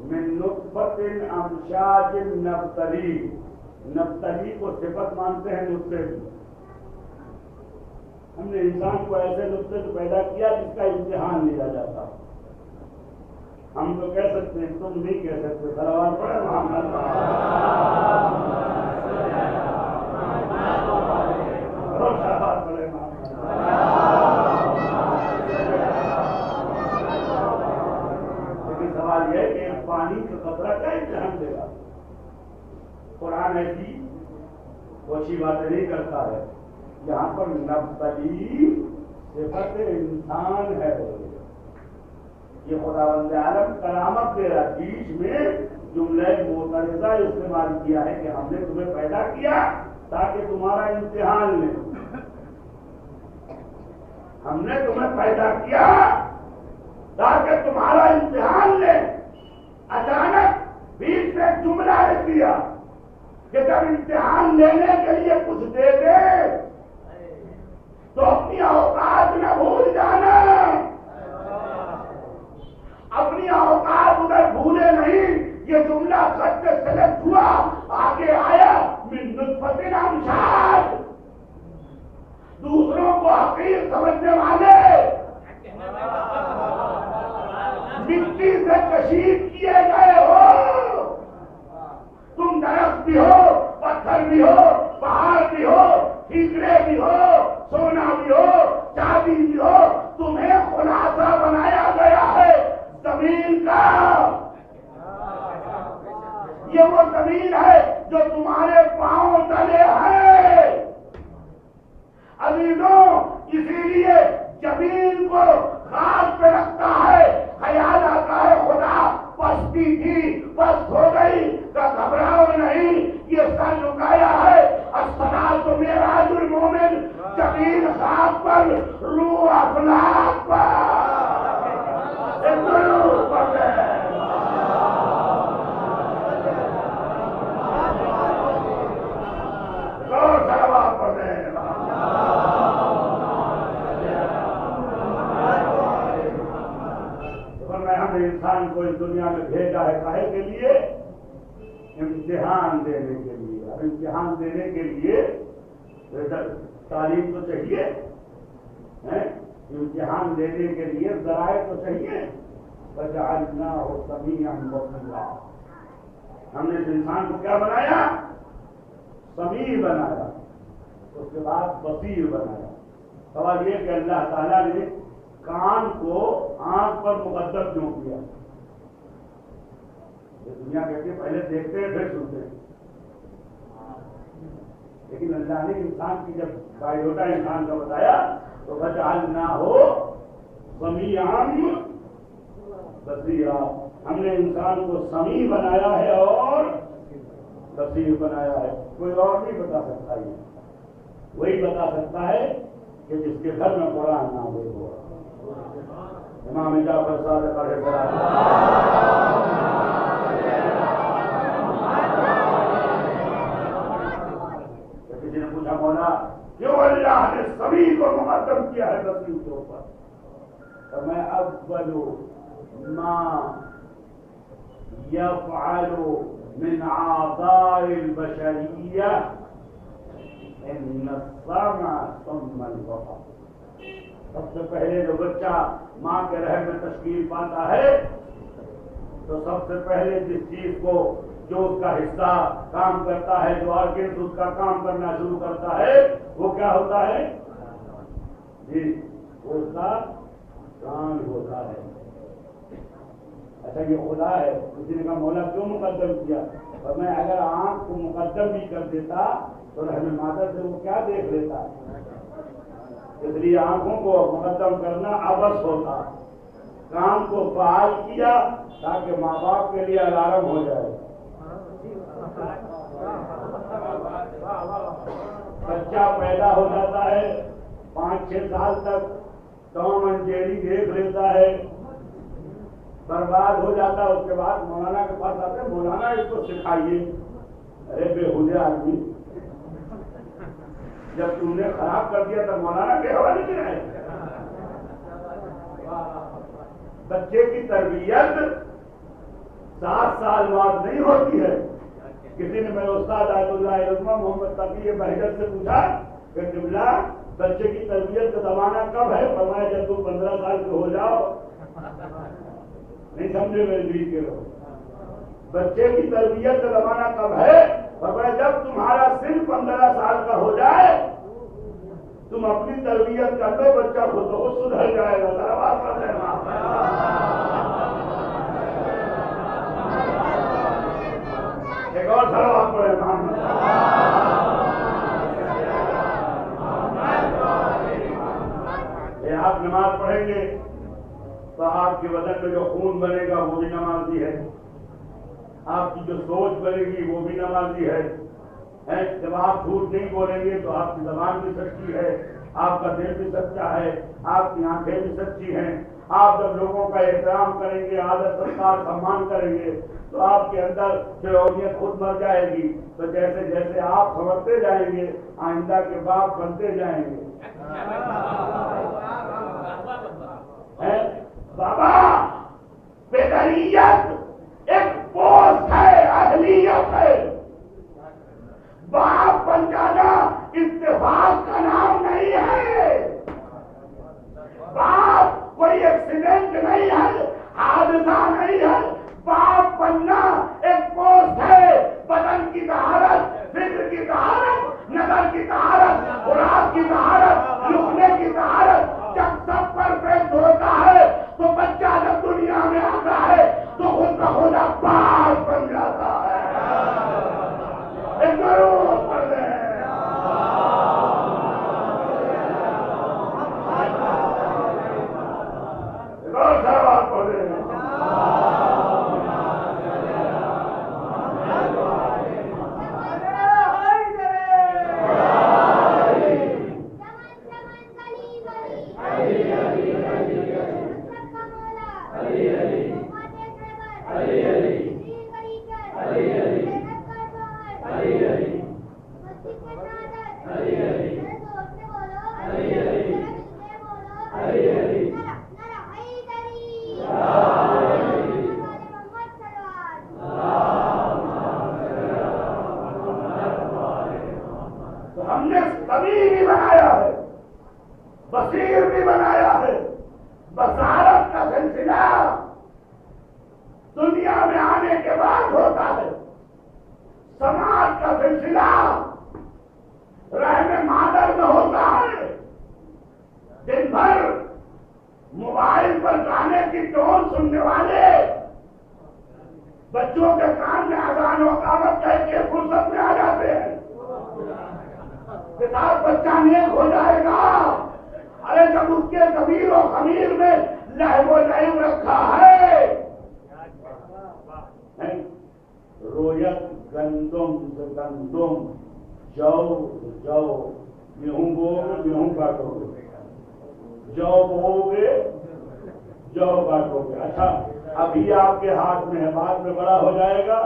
من نطفۃ امشاج نبتلی. نبتلی کو صفت مانتے ہیں نطفے کی. ہم نے انسان کو ایسے نطفے سے پیدا کیا جس کا امتحان لیا جاتا. ہم تو کہہ سکتے ہیں تم نہیں کہہ سکتے. صلوات پڑھیں محمد لیکن سوال یہ ہے کہ پانی کا قطرہ کا امتحان دے گا. قرآن ایسی کوشی باتیں نہیں کرتا ہے. یہاں پر نبتلی صفت انسان ہے. یہ خداوند عالم کرامت دے رہا. بیچ میں جملہ معترضہ استعمال کیا ہے کہ ہم نے تمہیں پیدا کیا تاکہ تمہارا امتحان لیں. ہم نے تمہیں پیدا کیا تاکہ تمہارا امتحان لیں. اچانک بیچ میں جملہ لکھ دیا کہ جب امتحان لینے کے لیے کچھ دے دے تو اپنی اوقات نہ بھول جانا. اپنی اوقات ادھر بھولے نہیں. یہ جملہ سچ سے سلیکٹ ہوا. آگے آیا من نطفۃ امشاج. دوسروں کو حقیر سمجھنے والے مٹی سے کشید کیے گئے ہو. تم درخت بھی ہو, پتھر بھی ہو, پہاڑ بھی ہو, ٹھیکرے بھی ہو, سونا بھی ہو, چاندی بھی ہو. تمہیں خلاصہ بنایا گیا ہے زمین کا. یہ وہ زمین ہے جو تمہارے پاؤں تلے ہے. عزیزوں, اسی لیے زمین کو خاص پہ رکھتا ہے. خیال آتا ہے خدا پستی تھی پست ہو گئی کا گھبراؤ نہیں. یہ سر جھکایا ہے. الصلاۃ معراج المومن. زمین خاص پر روح افلاک پر انسان کو اس دنیا میں بھیجا ہے کاہے کے لیے؟ امتحان دینے کے لیے. اب امتحان دینے کے لیے تعلیم تو چاہیے, امتحان دینے کے لیے ذرائع تو چاہیے. فجعلناہ سمیعا بصیرا. ہم نے اس انسان کو کیا بنایا؟ سمیع بنایا. اس کے بعد بصیر بنایا. سوال یہ کہ اللہ تعالیٰ نے کان کو آنکھ پر مقدم کیوں کیا؟ یہ دنیا کہتی ہے پہلے دیکھتے ہیں پھر سنتے ہیں. لیکن اللہ نے انسان کی جب بائیوڈا انسان کا بتایا تو فجعلناہ سمیعا بصیرا. ہم نے انسان کو سمیع بنایا ہے اور بصیر بنایا ہے. کوئی اور نہیں بتا سکتا. یہ وہی بتا سکتا ہے کہ جس کے گھر میں قرآن نازل ہوا. امام جعفر صادق علیہ السلام. کسی نے پوچھا مولا کیوں اللہ نے سمیع کو مقدم کیا ہے بصیر کے اوپر؟ تو میں اول ما يفعل من اعضاء البشريه ان السمع ثم البصر. سب سے پہلے جو بچہ ماں کے رحم میں تشکیل پاتا ہے تو سب سے پہلے جس چیز کو جو اس کا حصہ کام کرتا ہے، جو آرگنز اس کا کام کرنا شروع کرتا ہے، وہ کیا ہوتا ہے؟ جی، وہ اس کا کان ہوتا ہے. اچھا یہ خدا ہے. کسی نے کہا مولا کیوں مقدم کیا؟ اور میں اگر آنکھ کو مقدم بھی کر دیتا تو رحم مادر سے وہ کیا دیکھ لیتا؟ اس لیے آنکھوں کو مقدم کرنا عبث ہوتا. کام کو فعال کیا تاکہ ماں باپ کے لیے الارم ہو جائے. بچہ پیدا ہو جاتا ہے، 5-6 سال تک ٹام اینڈ جیری دیکھ لیتا ہے، برباد ہو جاتا ہے. اس کے بعد مولانا کے پاس آتے ہیں، مولانا اس کو سکھائیے. ارے بےہودے آدمی، جب تم نے خراب کر دیا تو مولانا کے حوالے میں آئے. بچے کی تربیت 7 سال بعد نہیں ہوتی ہے. کسی نے میرے استاد آیت اللہ علمہ محمد تقی بہجت سے پوچھا کہ قبلہ بچے کی تربیت کا زمانہ کب ہے؟ فرمایا جب تم 15 سال کے ہو جاؤ. نہیں سمجھے میرے دل کے لوگ؟ بچے کی تربیت کا زمانہ کب ہے؟ فرمایا جب تمہارا صرف 15 سال کا ہو جائے تم اپنی تربیت کر دو، بچہ خود بخود سدھر جائے گا. سلوات پڑھ رہے ایک اور سلوات پڑھے محمد. آپ نماز پڑھیں گے تو آپ کے بدن میں جو خون بنے گا وہ بھی نمازی ہے، آپ کی جو سوچ بنے گی وہ بھی نمازی ہے. جب آپ جھوٹ نہیں بولیں گے تو آپ کی زبان بھی سچی ہے، آپ کا دل بھی سچا ہے، آپ کی آنکھیں بھی سچی ہیں. آپ جب لوگوں کا احترام کریں گے، آدر ستکار سمان کریں گے تو آپ کے اندر چڑولیت خود مر جائے گی. تو جیسے جیسے آپ سمجھتے جائیں گے آئندہ کے باپ بنتے جائیں گے. بابا بیدریت ایک پوسٹ ہے، اہلیت ہے. باپ بن جانا اتفاق کا نام نہیں ہے. باپ کوئی ایکسیڈنٹ نہیں ہے، حادثہ نہیں ہے. باپ بننا ایک پوسٹ ہے. بدن کی طہارت، فکر کی طہارت، نظر کی طہارت، خوراک کی طہارت، لقمے کی طہارت جب سب پرفیکٹ ہوتا ہے تو بچہ جب دنیا میں آتا ہے تو خود بخود عباس بن جاتا ہے. ضرور پڑھ لیں. بصیر بھی بنایا ہے. بصارت کا سلسلہ دنیا میں آنے کے بعد ہوتا ہے. سماج کا سلسلہ رحم مادر میں ہوتا ہے. دن بھر موبائل پر گانے کی ٹون سننے والے بچوں کے کان میں اذان و اقامت کہہ کے فرصت میں آ جاتے ہیں. کتاب بچہ نیک ہو جائے گا. ارے جب اس کے کبیر و خمیر میں لہو و لعب رکھا ہے. رویت گندم سے گندم، جو گیہوں بو گے گیہوں کاٹو گے، جو بو گے جو کاٹو گے. اچھا ابھی آپ کے ہاتھ میں ہے، بعد میں بڑا ہو جائے گا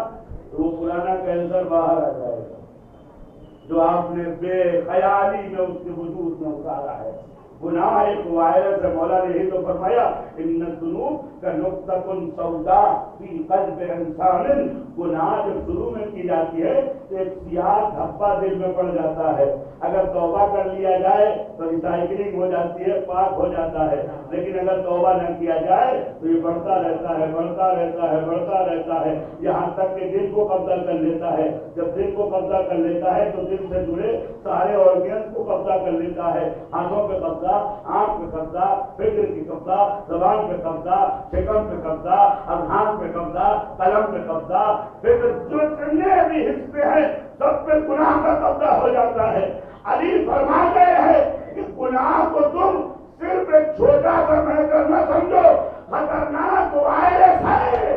تو وہ پرانا کینسر باہر آ جائے گا جو آپ نے بے خیالی میں اس کے وجود میں اتارا ہے. گناہ ایک وائرس ہے. مولا نے یہی تو فرمایا ان الذنوب كنقطة سوداء في قلب انسان. گناہ جب شروع میں کی جاتی ہے تو ایک سیاہ دھبا دل میں پڑ جاتا ہے. اگر توبہ کر لیا جائے تو ریسائکلنگ ہو جاتی ہے, پاک ہو جاتا ہے. لیکن اگر توبہ نہ کیا جائے تو یہ بڑھتا رہتا ہے, بڑھتا رہتا ہے, بڑھتا رہتا ہے, یہاں تک کہ دل کو قبضہ کر لیتا ہے. جب دل کو قبضہ کر لیتا ہے تو دل سے جڑے سارے آرگنز کو قبضہ کر لیتا ہے. ہاتھوں پہ قبضہ, آنکھ پہ قبضہ, فکر کی قبضہ, زبان پہ قبضہ, شکم پہ قبضہ, اذہان پہ قبضہ, قلم پہ قبضہ, فکر جو جتنے بھی حصے ہیں سب پہ گناہ کا قبضہ ہو جاتا ہے. علی فرما گئے ہیں کہ گناہ کو تم صرف ایک چھوٹا سا میٹر نہ سمجھو, خطرناک وائرس ہے.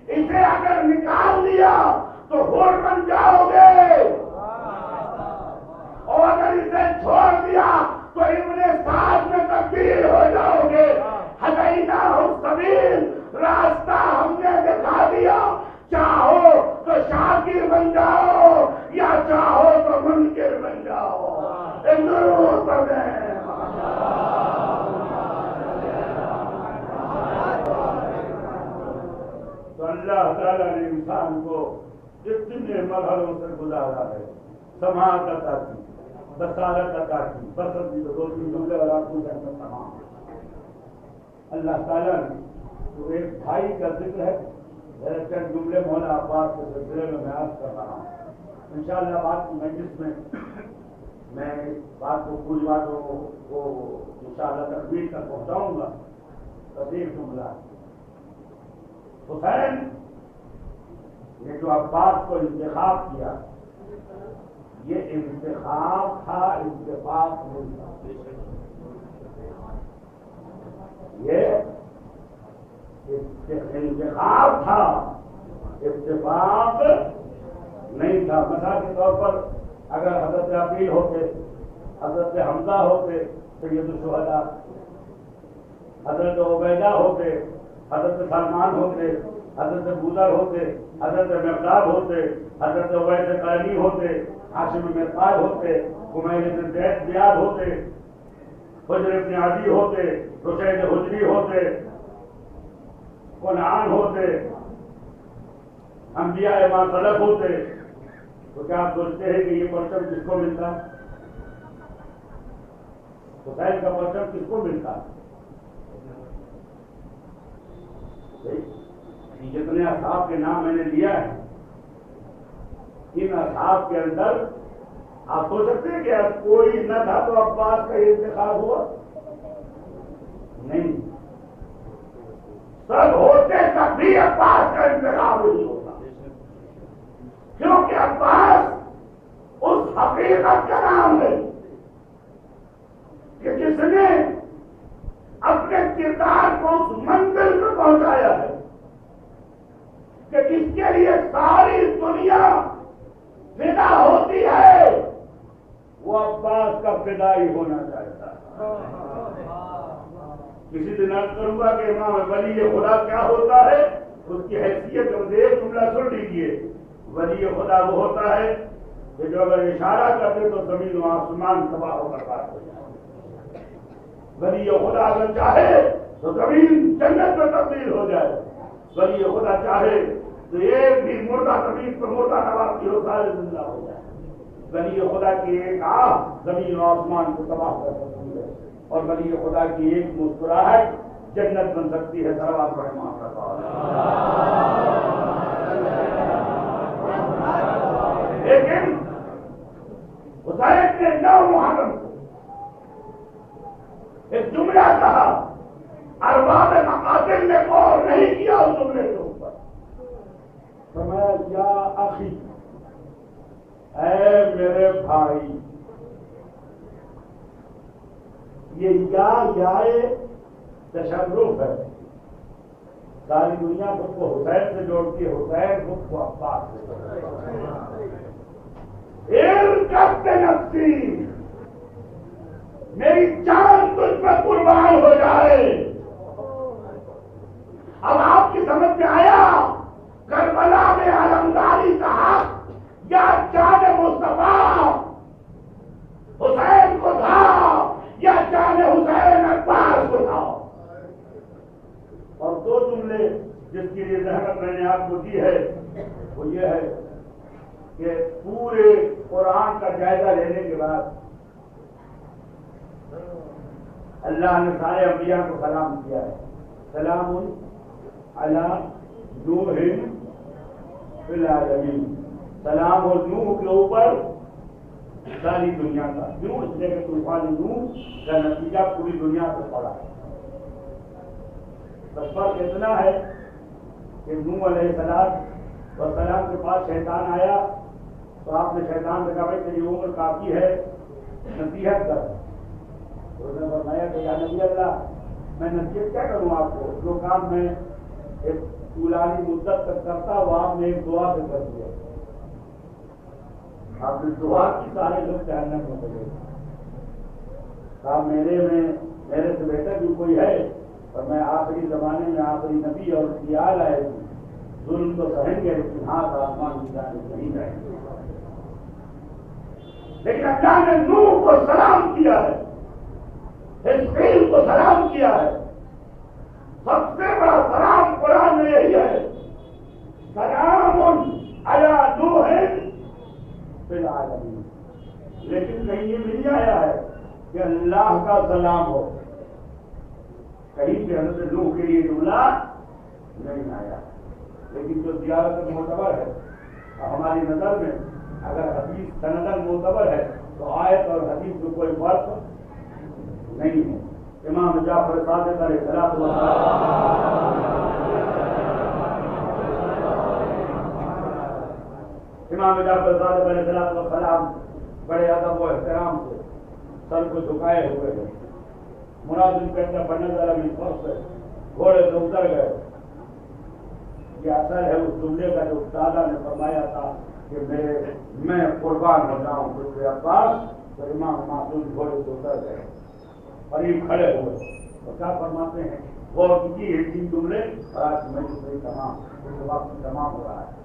اسے اگر نکال لیا تو ہور بن جاؤ گے, اور اگر اسے چھوڑ دیا تو ابن سعد میں تبدیل ہو جاؤ گے. ہدیناہ السبیل, راستہ ہم نے دکھا دیا. چاہو تو شاکر بن جاؤ یا چاہو تو منکر بن جاؤ. ضرور پڑھیں. تو اللہ تعالیٰ نے انسان کو اتنے مرحلوں سے گزارا ہے. سماعت عطا کی, بصارت عطا کی, بصر کی تو دو تین جملے اور آپ کو کہنا تمام. اللہ تعالیٰ نے تو ایک بھائی کا ذکر ہے, میرے چند جملے مولانا عباس کے سلسلے میں عرض کر رہا ہوں. انشاءاللہ بات کی مجلس میں میں بات کو پوری باتوں کو انشاءاللہ تکمیل تک پہنچاؤں گا. بس ایک جملہ, حسین نے جو عباس کو انتخاب کیا یہ انتخاب تھا, اتفاق نہیں تھا. یہ انتخاب تھا, اتفاق نہیں تھا. مثال کے طور پر اگر حضرت عقیل ہوتے, حضرت حمزہ ہوتے, سید الشہداء, حضرت عبیدہ ہوتے, حضرت سلمان ہوتے, حضرت بودر ہوتے, حضرت مقداد ہوتے, حضرت عبید قرنی ہوتے, ہاشم مرقاد ہوتے, حمید بن زید زیاد ہوتے, حجر بن عدی ہوتے, رشید حجری ہوتے, کنعان ہوتے, انبیاء ما سلف ہوتے, تو کیا آپ سوچتے ہیں کہ یہ پرچم کس کو ملتا؟ حسین کا پرچم کس کو ملتا؟ جتنے اصحاب کے نام میں نے لیا ہے, ان اصحاب کے اندر آپ سوچ سکتے ہیں کہ کوئی نہ تھا تو عباس کا یہ انتخاب ہوا نہیں. سب ہوتے تب بھی عباس کا انتخاب نہیں ہوتا, کیونکہ عباس اس حقیقت کا نام ہے کہ جس نے اپنے کردار کو اس منزل میں پہنچایا ہے کہ جس کے لیے ساری دنیا فدا ہوتی ہے, وہ عباس کا فدائی ہونا چاہتا ہے. کسی دن عرض کروں گا کہ امام ولی خدا کیا ہوتا ہے, اس کی حیثیت اور ایک جملہ سن لیجیے. ولی خدا وہ ہوتا ہے کہ جو اگر اشارہ کرتے تو زمین و آسمان تباہ ہو کر بات ہو جائے. ولی خدا اگر چاہے تو زمین جنت میں تبدیل ہو جائے. ولی خدا چاہے تو ایک بھی مردہ زمین پر مردہ نواز کی ہو, سارے زندہ ہو جائے. ولی خدا کی ایک آہ زمین و آسمان کو تباہ کر سکتی ہے, اور ولی خدا کی ایک مسکراہٹ جنت بن سکتی ہے. صلوات پڑھیں محمد صلی اللہ علیہ وسلم. لیکن حسین نے 9 محرم کو ایک جملہ کہا, ارباب مقاتل نے غور نہیں کیا اس جملے کے اوپر. فرمایا یا اخی, اے میرے بھائی. یہ یا تشرف ہے. ساری دنیا خود کو حسین سے جوڑتی ہے, حسین خود کو عباس سے جوڑتی ہے. نفسی, میری جان تجھ پر قربان ہو جائے. اب آپ کی سمجھ میں آیا کربلا میں علمداری کا حق یا جان مصطفیٰ حسین کو تھا ہوتی ہے وہ یہ ہے کہ پورے قرآن کا جائزہ لینے کے بعد اللہ نے سارے انبیاء کو سلام کیا ہے. سلام علی نوح فی العالمین. سلام اور نوح کے اوپر ساری دنیا کا. کیوں؟ اس لیے کہ طوفان نوح کا نتیجہ پوری دنیا پہ پڑا ہے. بس فرق اتنا ہے کہ نوح علیہ السلام کے پاس شیطان آیا تو آپ نے شیطان سے کہا کہ یہ عمر کافی ہے, نصیحت کر. اس نے فرمایا کہ یا نبی اللہ, میں نصیحت کیا کروں آپ کو؟ جو کام میں ایک طولانی مدت تک کرتا وہ آپ نے ایک دعا سے کر دیا. آپ نے دعا کی سارے لوگ جہنم میں چلے گئے. کہا میرے سے بہتر بھی کوئی ہے اور میں آخری زمانے میں آخری نبی اور سیال آئے تھے. ظلم تو سہیں گے لیکن ہاتھ آسمان کی جانب نہیں جائیں گے. لیکن اللہ نے نوح کو سلام کیا ہے, اسماعیل کو سلام کیا ہے. سب سے بڑا سلام قرآن میں یہی ہے, سلام علی نوح فی العالمین. لیکن کہیں یہ نہیں آیا ہے کہ اللہ کا سلام ہو, کہیں پہ حضرت نوح کے لیے جملہ نہیں آیا. لیکن جو زیارت معتبر ہے ہماری نظر میں, اگر حدیث سندن معتبر ہے تو آیت اور حدیث میں کوئی فرق نہیں ہے. امام جعفر صادق علیہ السلام بڑے ادب و احترام سے سر کو جھکائے ہوئے ہیں. مناظر کرتا پڑھنے والا بھی سے گھوڑے سے اتر گئے. یہ اثر ہے اس جملے کا جو دادا نے فرمایا تھا کہ میں قربان ہو جاؤں خود عباس. تو امام معصوم گھوڑے سے اتر گئے, قریب کھڑے ہوئے تو کیا فرماتے ہیں, وہ کی ہے تین جملے اور آج میں تمام ہو رہا ہے.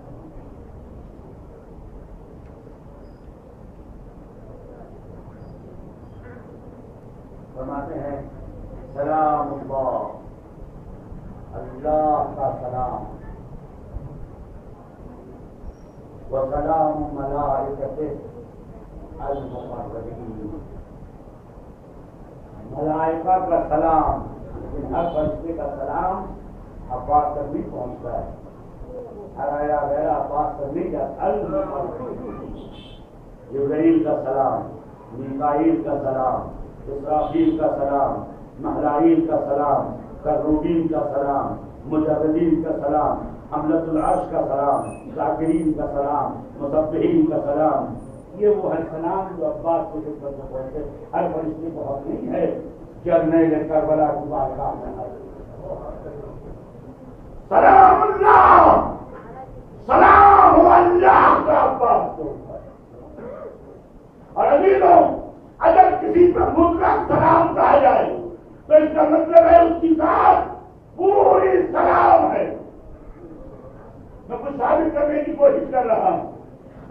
فرماتے ہیں سلام اللہ, اللہ کا سلام, وسلام ملائکتہ المقربین. ملائکہ کا سلام, لیکن ہر فرشتے کا سلام عباس تک نہیں پہنچتا ہے. ہر آیا غیر عباس تک نہیں جاتا. المقربین, جبرائیل کا سلام, میکائیل کا سلام, اسرافیل کا سلام, مہرائیل کا سلام, کروبین کا سلام, مجردین کا سلام, حملۃ العرش کا سلام, ذاکرین کا سلام, مسبحین کا سلام. یہ وہ ہر سلام جو عباس کو خدمت میں پہنچے. ہر فرشتے کو حق نہیں ہے جرنیل کربلا کی بارگاہ میں سلام اللہ, سلام اللہ کا عباس کو. اور عزیزوں, اگر کسی پر مطلق سلام کہا جائے تو اس کا مطلب ہے اس کی ذات پوری سلام ہے. میں کچھ ثابت کرنے کی کوشش کر رہا ہوں.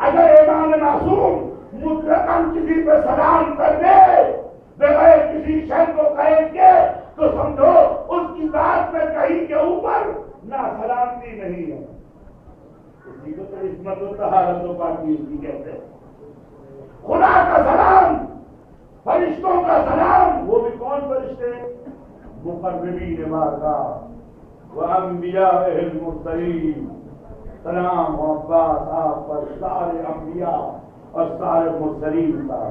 اگر امام معصوم مطلقاً کسی پہ سلام کر دے بغیر کسی شے کو قید کے تو سمجھو اس کی ذات میں کہیں کے اوپر نہ سلامتی نہیں ہے. اسی کو تو عصمت و طہارت و پاکیزگی کہتے ہیں. خدا کا سلام, فرشتوں کا سلام, وہ بھی کون فرشتے؟ مقربین بارگاہ و انبیاء المرسلین. سلام و عباس آپ پر سارے انبیاء اور سارے مرسلین کا,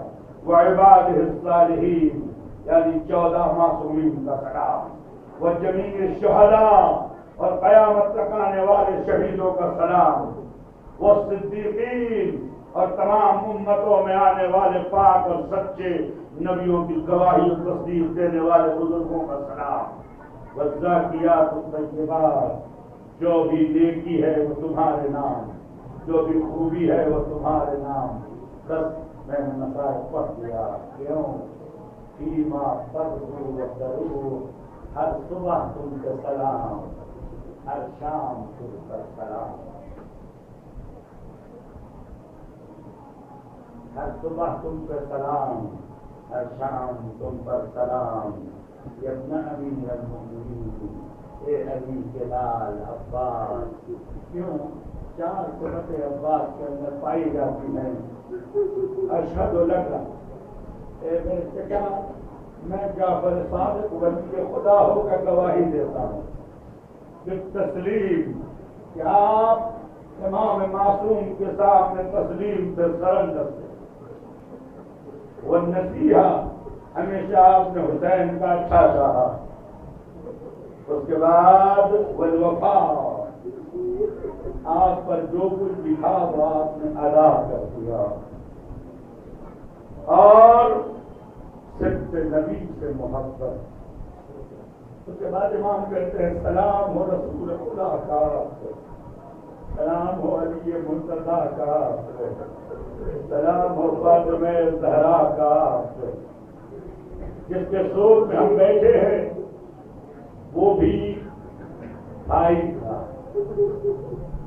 و عباد الصالحین یعنی 14 معصومین کا سلام, و جمیع الشہداء اور قیامت تک آنے والے شہیدوں کا سلام, و صدیقین اور تمام امتوں میں آنے والے پاک اور سچے نبیوں کی گواہی اور تصدیق دینے والے بزرگوں کا سلام, والذاکرات الطیبات, جو بھی نیکی ہے وہ تمہارے نام, جو بھی خوبی ہے وہ تمہارے نام. بس میں نے نصائح پڑھ دیا. کیوں؟ فیما فرضو و درو, ہر صبح تم سے سلام, ہر شام تم پر سلام. ہر صبح تم پر سلام, ہر شام تم پر سلام. ابن امیر المؤمنین اے علی کے لال عباس، کیوں 4 صفت عباس کے اندر پائی جاتی ہیں. اشہد لک، اے میرے چچا میں جعفر صادق ولی خدا ہو کر گواہی دیتا ہوں بالتسلیم کہ آپ امام معصوم کے سامنے تسلیم سے سرنڈر سے. والنصیحہ، ہمیشہ آپ نے حسین کا اچھا کہا. اس کے بعد والوفا، آپ پر جو کچھ لکھا وہ آپ نے ادا کر دیا. اور صرف نبی سے محبت. اس کے بعد امام کہتے ہیں سلام ہو رسول خدا کا، سلام ہو علی مرتضی کا، سلام ہو فاطمہ زہرا کا، جس کے صوت میں ہم بیٹھے ہیں وہ بھی بھائی تھا،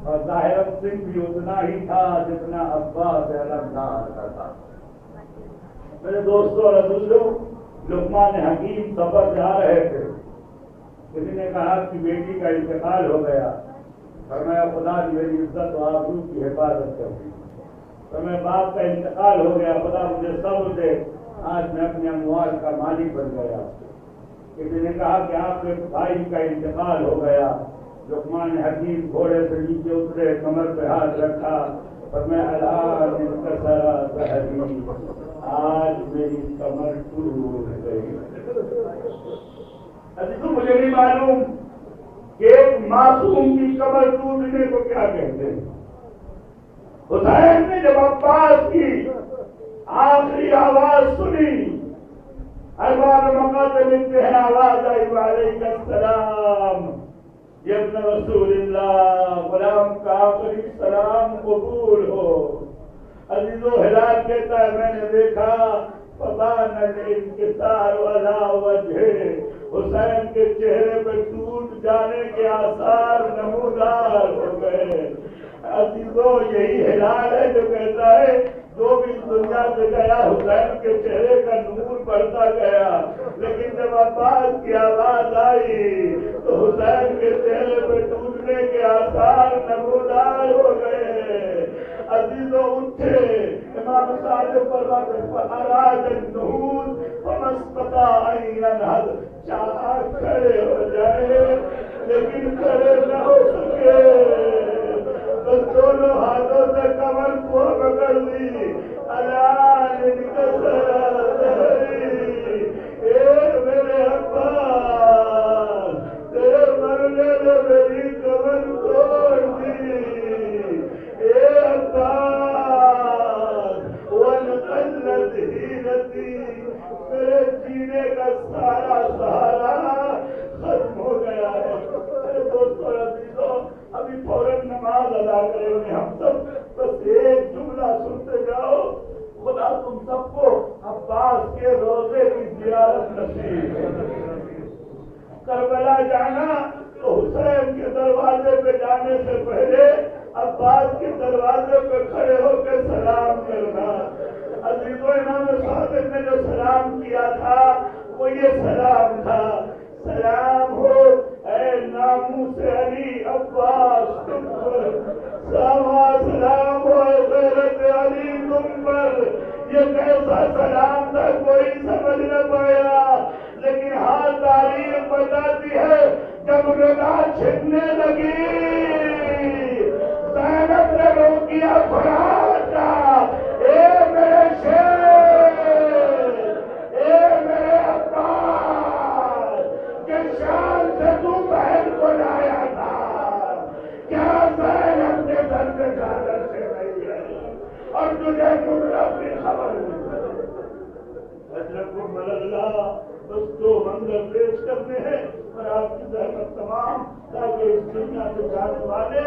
اور ظاہر سنگھ بھی اتنا ہی تھا جتنا عباس علمدار کا تھا. میرے دوستوں اور عزیزوں، لقمان حکیم سفر سے آ رہے تھے. کسی نے کہا کہ بیٹی کا انتقال ہو گیا. فرمایا خدا نے میری عزت و آبرو کی حفاظت کر دی. فرمایا باپ کا انتقال ہو گیا، خدا مجھے صبر دے، آج میں اپنے اموال کا مالک بن گیا. کسی نے کہا کہ آپ کے بھائی کا انتقال ہو گیا. لقمان حکیم گھوڑے سے نیچے اترے، کمر پہ ہاتھ رکھا، فرمایا الآن انکسر ظہری، آج میری کمر ٹوٹ گئی. عزیزو مجھے نہیں معلوم کہ ایک معصوم کی کمر ٹوٹنے کو کیا کہتے ہیں. حسین نے جب عباس کی آخری آواز سنی، ارباب مقاتل انتہا آواز آئی وعلیک السلام یا ابن رسول اللہ، غلام کا آخری سلام قبول ہو. عزیزو ہلال کہتا ہے میں نے دیکھا فبان الانکسار علی وجہ، حسین کے چہرے پہ ٹوٹ جانے کے آثار نمودار ہو گئے. عزیزو یہی ہلال ہے جو کہتا ہے جو بھی دنیا سے گیا حسین کے چہرے کا نور بڑھتا گیا، لیکن جب عباس کی آواز آئی تو حسین کے چہرے پہ ٹوٹنے کے آثار نمودار ہو گئے. عزیزو اٹھے امام صادق فاراد النہوض فما استطاع ان ينہض، چاہا کھڑے ہو جائے لیکن کھڑے نہ ہو سکے. بس دونوں ہاتھوں سے کمر کو پکڑ لی. الان انکسر ظہری، اے میرے عباس تیرے مرنے نے میری کمر توڑ دی. اے عباس وانقلت حیلتی، میرے جینے کا سارا سہارا ختم ہو گیا ہے. میرے دوستوں اور عزیزوں، ابھی فوراً نماز ادا کریں گے ہم سب، بس ایک جملہ سنتے جاؤ. خدا تم سب کو عباس کے روزے کی زیارت نصیب کرے. کربلا جانا تو حسین کے دروازے پہ جانے سے پہلے عباس کے دروازے پہ کھڑے ہو کے سلام کرنا. عزیزو امام صادق نے جو سلام کیا تھا وہ یہ سلام تھا، سلام ہو اے ناموس علی عباس تم پر، سلام ہو اے غیرت علی تم پر. یہ کیسا سلام تھا کوئی سمجھ نہ پایا، لیکن ہاں تاریخ بتاتی ہے جب رضا چھننے لگی زینب نے رو کیا فراتا، اے میرے شیر، اے میرے عباس، کہ شان سے تو بہن کو لایا تھا، کیا زینب نے درد زیادہ سے نہیں ہے اور تجھے مطلب بھی خبر نہیں. حضرت اللہ بس 2 منظر پیش کرنے ہیں اور آپ کی زحمت تمام، تاکہ اس دنیا سے جانے والے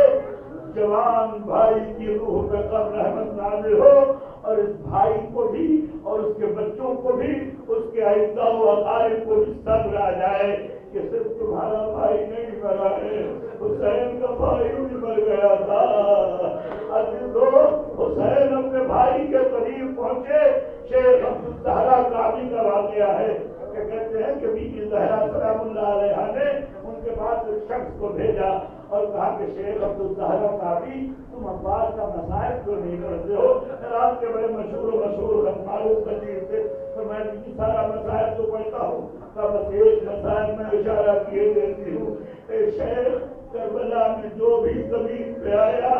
جوان بھائی کی روح پہ قبر رحمت نازل ہو، اور اس بھائی کو بھی اور اس کے بچوں کو بھی، اس کے اعزاء و اقارب کو بھی صبر آ جائے کہ صرف تمہارا بھائی نہیں مرا ہے، حسین کا بھائی بھی مر گیا تھا. عزیزو حسین اپنے بھائی کے قریب پہنچے. شیخ عبدالزہرا کعبی کا واقعہ ہے کہ کہتے ہیں کہ بی بی زہرا سلام اللہ علیہا نے ان اس کے بعد ایک شخص کو بھیجا اور کہا کہ شیخ عبدالظاہر قاضی تم عباس کا مسائل کیوں نہیں کرتے ہو؟ آپ کے بڑے مشہور معروف تجیر تھے، تو میں بھی سارا مسائل تو پڑھتا ہوں، بس ایک مسائل میں اشارہ کیے دیتی ہوں. اے شیخ، کربلا میں جو بھی زمین پہ آیا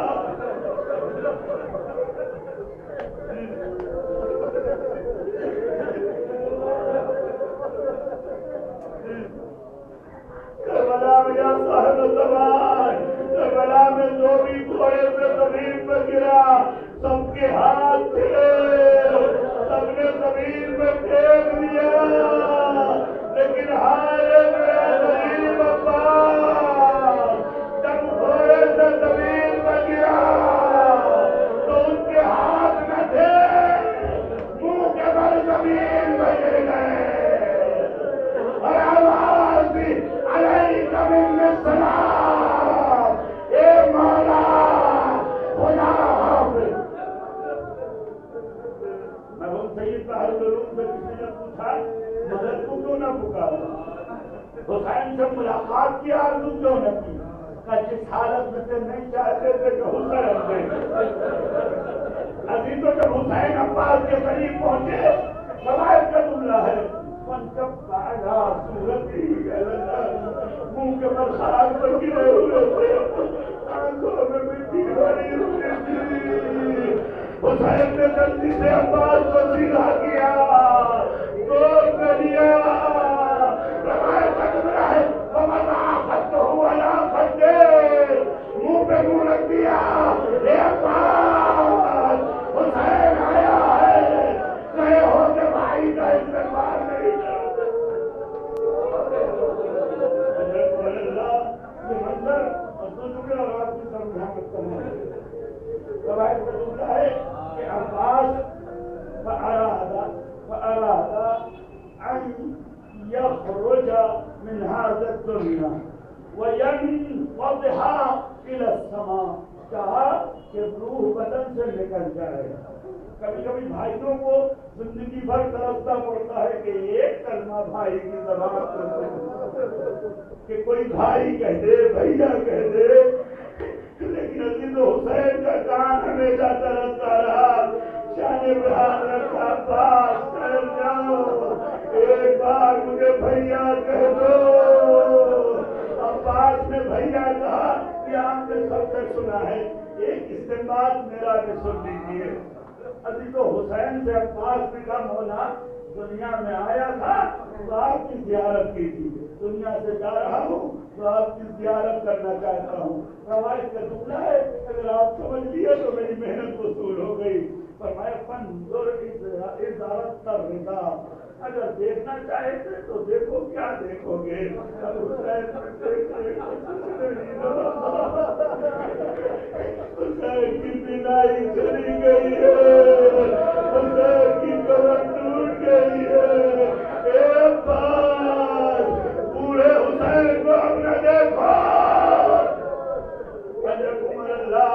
کربلا میں یا صاحب زمان، کربلا میں جو بھی تھوڑے سے زمین پر گرا سب کے ہاتھ تھے، سب نے زمین میں پھینک دیا، لیکن ہائے میرا غریب عباس جب تھوڑے سے زمین پر گرا تو ان کے ہاتھ نہ تھے، منہ کے بل زمین میں گر گئے اور آواز دی علیک من السلام، اے مولا خدا حافظ. مرحوم سید طاہر العلوم سے کسی نے پوچھا مگر تو کیوں نہ پکارا؟ حسین سے ملاقات کی آرزو کیوں نہ کی؟ کہ جس حالت میں سے نہیں چاہتے تھے کہ حسین دے. ابھی تو جب حسین عباس کے قریب پہنچے قواعد کا جملہ ہے منصب اعلیٰ صورتی منہ کے بل خراب پر گرے ہوئے تھے، آنکھوں میں مٹی بھری ہوئی تھی. حسین نے جلدی سے عباس کو سیدھا کیا، گود میں لیا. روایت کا جملہ ہے وَوَضَعَ خَدَّهُ عَلَىٰ خَدِّهِ، منہ پہ منہ رکھ دیا. اے عباس، حسین آیا ہے، کہے ہو کہ بھائی کا استقبال نہیں کرتے. یہ منظر اور دو جملے اور آپ کی طرف دھیان کرنا ہے. روایت کا جملہ ہے کہ عباس فأراد أن يخرج من هذا الدنيا وينفضح إلى السماء، چاہا کہ روح بدن سے نکل جائے. کبھی کبھی بھائیوں کو زندگی بھر ترستا پڑتا ہے کہ ایک کلمہ بھائی کی زبان پر کہ کوئی بھائی کہہ دے، بھیا کہہ دے، لیکن عزیز حسین کا کان ہمیشہ ترستا رہا. شان بہار رکھا، پاس کر جاؤ، ایک بار مجھے بھیا کہہ دو. عباس نے بھیا کہا کہ آپ نے سب سے سنا ہے، ایک استعمال میرا بھی سن لیجیے. ابھی تو حسین سے عباس نے کہا مولا دنیا میں آیا تھا تو آپ کی زیارت کی تھی، دنیا سے جا رہا ہوں تو آپ کی زیارت کرنا چاہتا ہوں. روایت کا جملہ ہے اگر آپ سمجھ لیے تو میری محنت وصول ہو گئی. فرمایا فانظر ازارت الرضا، اگر دیکھنا چاہتے تو دیکھو، کیا دیکھو گے؟ حسین کی بینائی چلی گئی ہے، حسین کی قبر ٹوٹ گئی ہے. اے باس، بوڑھے حسین کو اب نہ دیکھو. عجب اللہ.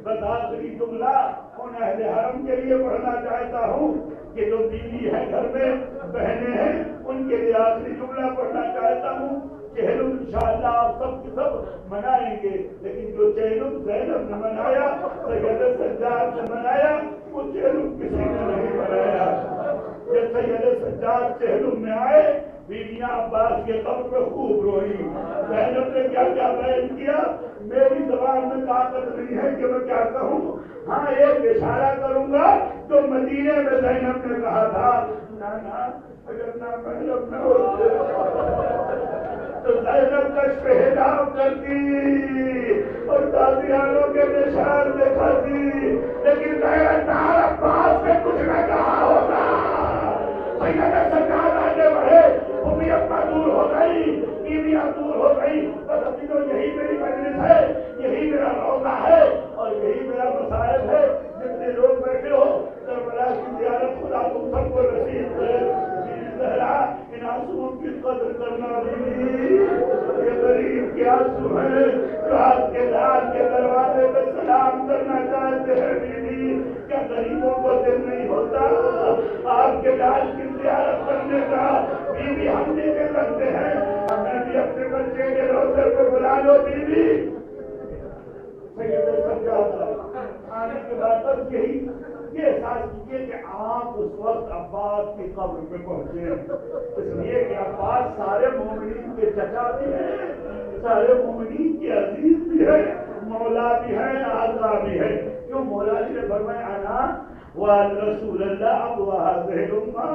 بس آخری جملہ ان اہل حرم کے لیے پڑھنا چاہتا ہوں کہ جو بیوی ہے گھر میں، بہنیں ہیں، ان کے لیے آخری جملہ پڑھنا چاہتا ہوں. چہلم انشاءاللہ آپ سب کے سب منائیں گے، لیکن جو چہلم زینب نے منایا، سید سجاد نے منایا، وہ چہلم کسی نے نہیں منایا. جب سید سجاد چہلم میں آئے بیویاں عباس کے قبر پہ خوب روئی. زینب نے کیا کیا بیان کیا؟ میری زبان میں طاقت نہیں ہے کہ میں کیا کہوں، ہاں ایک اشارہ کروں گا جو مدینے میں زینب نے کہا تھا، نانا اگر نہ محرم نہ ہوتے تو زینب کشف حجاب کرتی اور تازیانوں کے نشان دکھاتی، لیکن غیرتدار عباس نے کچھ نہ کہا ہوتا. سید سجاد آگے بڑھے، امی ابا دور ہو گئی، بیویاں دور ہو گئی. بس ابھی تو یہی میری مجلس ہے، یہی میرا روضہ ہے اور یہی میرا مسائل ہے. جتنے لوگ بیٹھے ہو کربلا کی زیارت خدا تم سب کو نصیب کرے. ان آنسوؤں کی قدر کرنا بھی، یہ غریب کے آنسو ہیں جو آپ کے دار کے دروازے لو بیوی سید سجاد آنے کے بعد بس یہی یہ احساس کیجیے کہ آپ اس وقت عباس کی قبر پہ پہنچے، اس لیے کہ عباس سارے مومنین کے چچا بھی ہیں، سارے مومنین کے عزیز بھی ہے، مولا بھی ہے، آقا بھی ہے. کیوں مولا جی نے فرمایا انا ورسول اللہ وهذه الامه،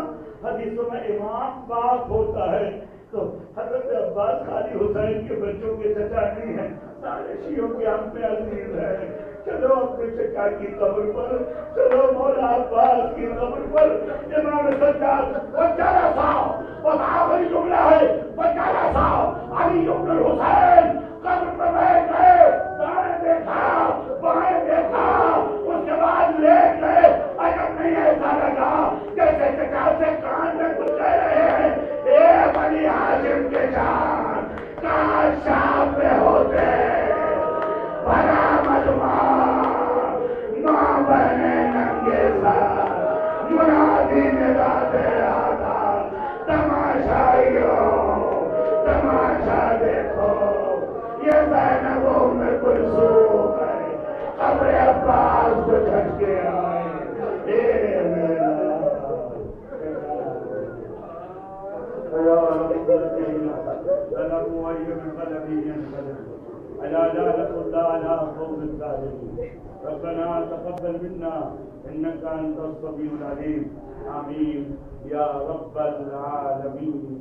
حدیثوں میں امام باپ ہوتا ہے تو حضرت عباس خالی حسین کے بچوں کے چچا نہیں ہیں، سارے شیعوں کے ہم پہ عزیز ہے. چلو اپنے چچا کی قبر پر، چلو مولا عباس کی قبر پر. امام سجاد وجالا صاحب بس آخری جملہ ہے، وجالا صاحب علی بن الحسین قبر پر بیٹھ گئے، دائیں دیکھا بائیں دیکھا، اس کے بعد لیٹ گئے. اگر نہیں ایسا لگا جیسے چچا سے کان میں کچھ کہہ رہے ہیں، اے بنی ہاشم کے جان کاش شام پہ ہوتے بھلا ماں بہنیں ننگے سر منادی ندا دے رہا تھا، تماشائیوں تماشا دیکھو یہ زینب ام کلثوم ہے، قبر عباس کو جھٹ کے آئے. اے میرا یا رب ظلموا من قلبي ينقلب ألا لعنة الله على قوم الظالمين. ربنا تقبل منا إنك أنت السميع العليم. آمين يا رب العالمين.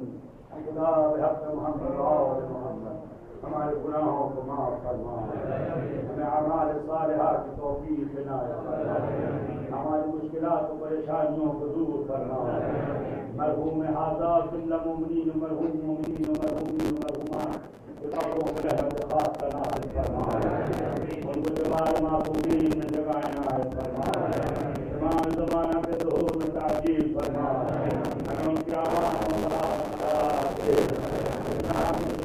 خدا بحق محمد وآل محمد ہمارے گناہوں کو معاف فرما، ہمیں اعمال صالحہ کی توفیق عنایت فرما، ہماری مشکلات و پریشانیوں کو دور فرما. مرحوم حضرات المؤمنین مرحوم مومنین مرحومین مرحومات کی قبروں کو رحمت خاص کا نازل فرما، ان کو جمال معصومین میں جگہ عنایت فرما، تمام زمانہ کے ظہور میں تعجیل فرما، ہمیں ان کی آواز و صلات دے آمین.